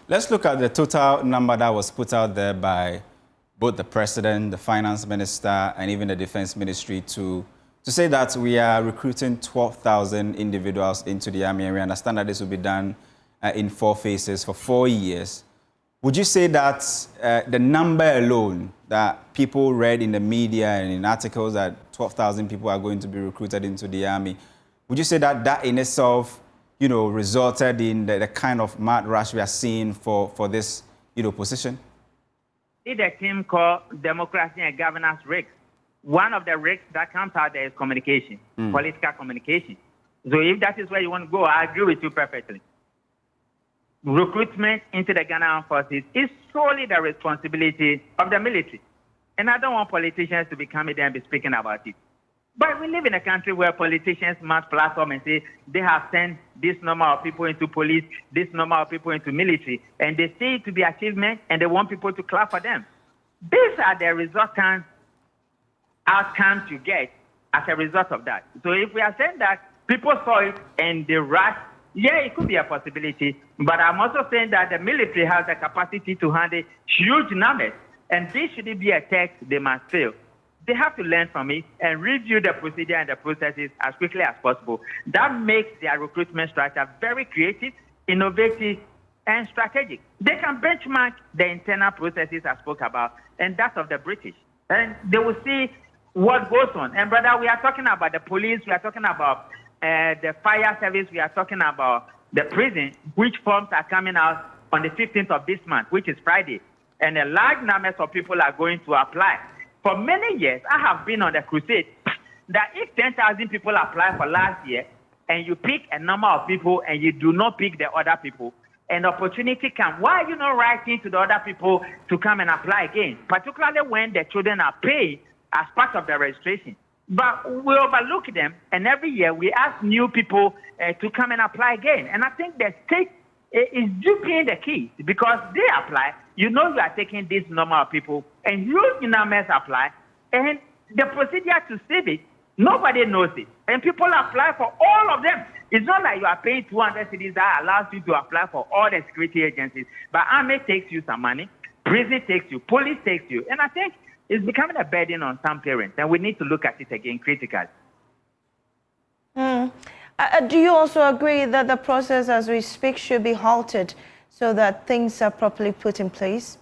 Let's look at the total number that was put out there by both the president, the finance minister, and even the defense ministry to say that we are recruiting 12,000 individuals into the army, and we understand that this will be done in 4 phases for 4 years. Would you say that the number alone that people read in the media and in articles that 12,000 people are going to be recruited into the army, would you say that that in itself, resulted in the kind of mad rush we are seeing for this, position? It's a team called Democracy and Governance Risks. One of the risks that comes out there is communication, political communication. So if that is where you want to go, I agree with you perfectly. Recruitment into the Ghana Armed Forces is solely the responsibility of the military. And I don't want politicians to be coming there and be speaking about it. But we live in a country where politicians must platform and say they have sent this number of people into police, this number of people into military, and they see it to be achievement and they want people to clap for them. These are the resultant outcomes you get as a result of that. So if we are saying that people saw it and they rushed, yeah, it could be a possibility. But I'm also saying that the military has the capacity to handle huge numbers. And this shouldn't be a test they must fail. they have to learn from it and review the procedure and the processes as quickly as possible. That makes their recruitment structure very creative, innovative, and strategic. They can benchmark the internal processes I spoke about and that of the British. And they will see what goes on. And brother, we are talking about the police, we are talking about the fire service, we are talking about the prison, which forms are coming out on the 15th of this month, which is Friday. And a large number of people are going to apply. For many years, I have been on the crusade that if 10,000 people apply for last year, and you pick a number of people and you do not pick the other people, an opportunity comes. Why are you not writing to the other people to come and apply again? Particularly when the children are paid as part of the registration. But we overlook them, and every year we ask new people to come and apply again. And I think the state is duping the kids because they apply. You know you are taking this number of people, and huge numbers apply, and the procedure to save it, nobody knows it. And people apply for all of them. It's not like you are paying 200 cedis that allows you to apply for all the security agencies. But army takes you some money, prison takes you, police takes you. And I think it's becoming a burden on some parents, and we need to look at it again critically. Do you also agree that the process as we speak should be halted so that things are properly put in place?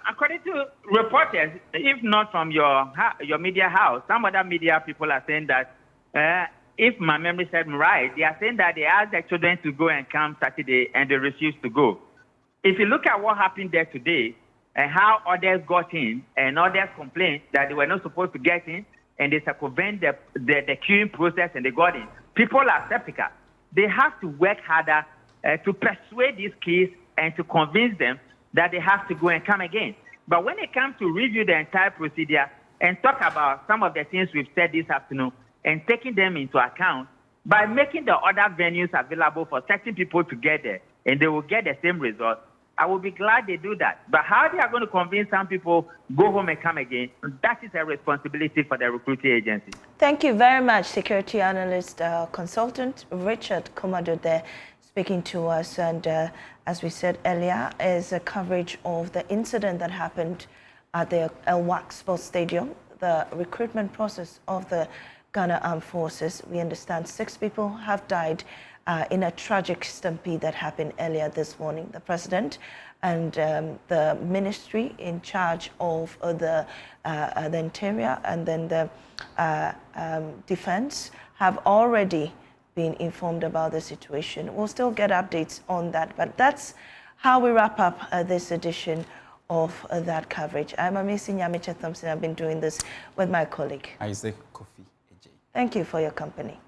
According to reporters, if not from your media house, some other media people are saying that, if my memory serves me right, they are saying that they asked their children to go and come Saturday and they refused to go. If you look at what happened there today and how others got in and others complained that they were not supposed to get in and they circumvent the queuing process and they got in, people are skeptical. They have to work harder to persuade these kids and to convince them that they have to go and come again. But when it comes to review the entire procedure and talk about some of the things we've said this afternoon and taking them into account, by making the other venues available for certain people to get there and they will get the same result, I will be glad they do that. But how they are going to convince some people go home and come again, that is a responsibility for the recruiting agency. Thank you very much, security analyst, consultant Richard Komado there speaking to us. And as we said earlier, is a coverage of the incident that happened at the El-Wak Sports Stadium, the recruitment process of the Ghana Armed Forces. We understand 6 people have died in a tragic stampede that happened earlier this morning. The president and the ministry in charge of the interior and then the defense have already been informed about the situation. We'll still get updates on that, but that's how we wrap up this edition of that coverage. I'm Amisi Nyamiche Thompson. I've been doing this with my colleague Isaac Kofi Ejay. Thank you for your company.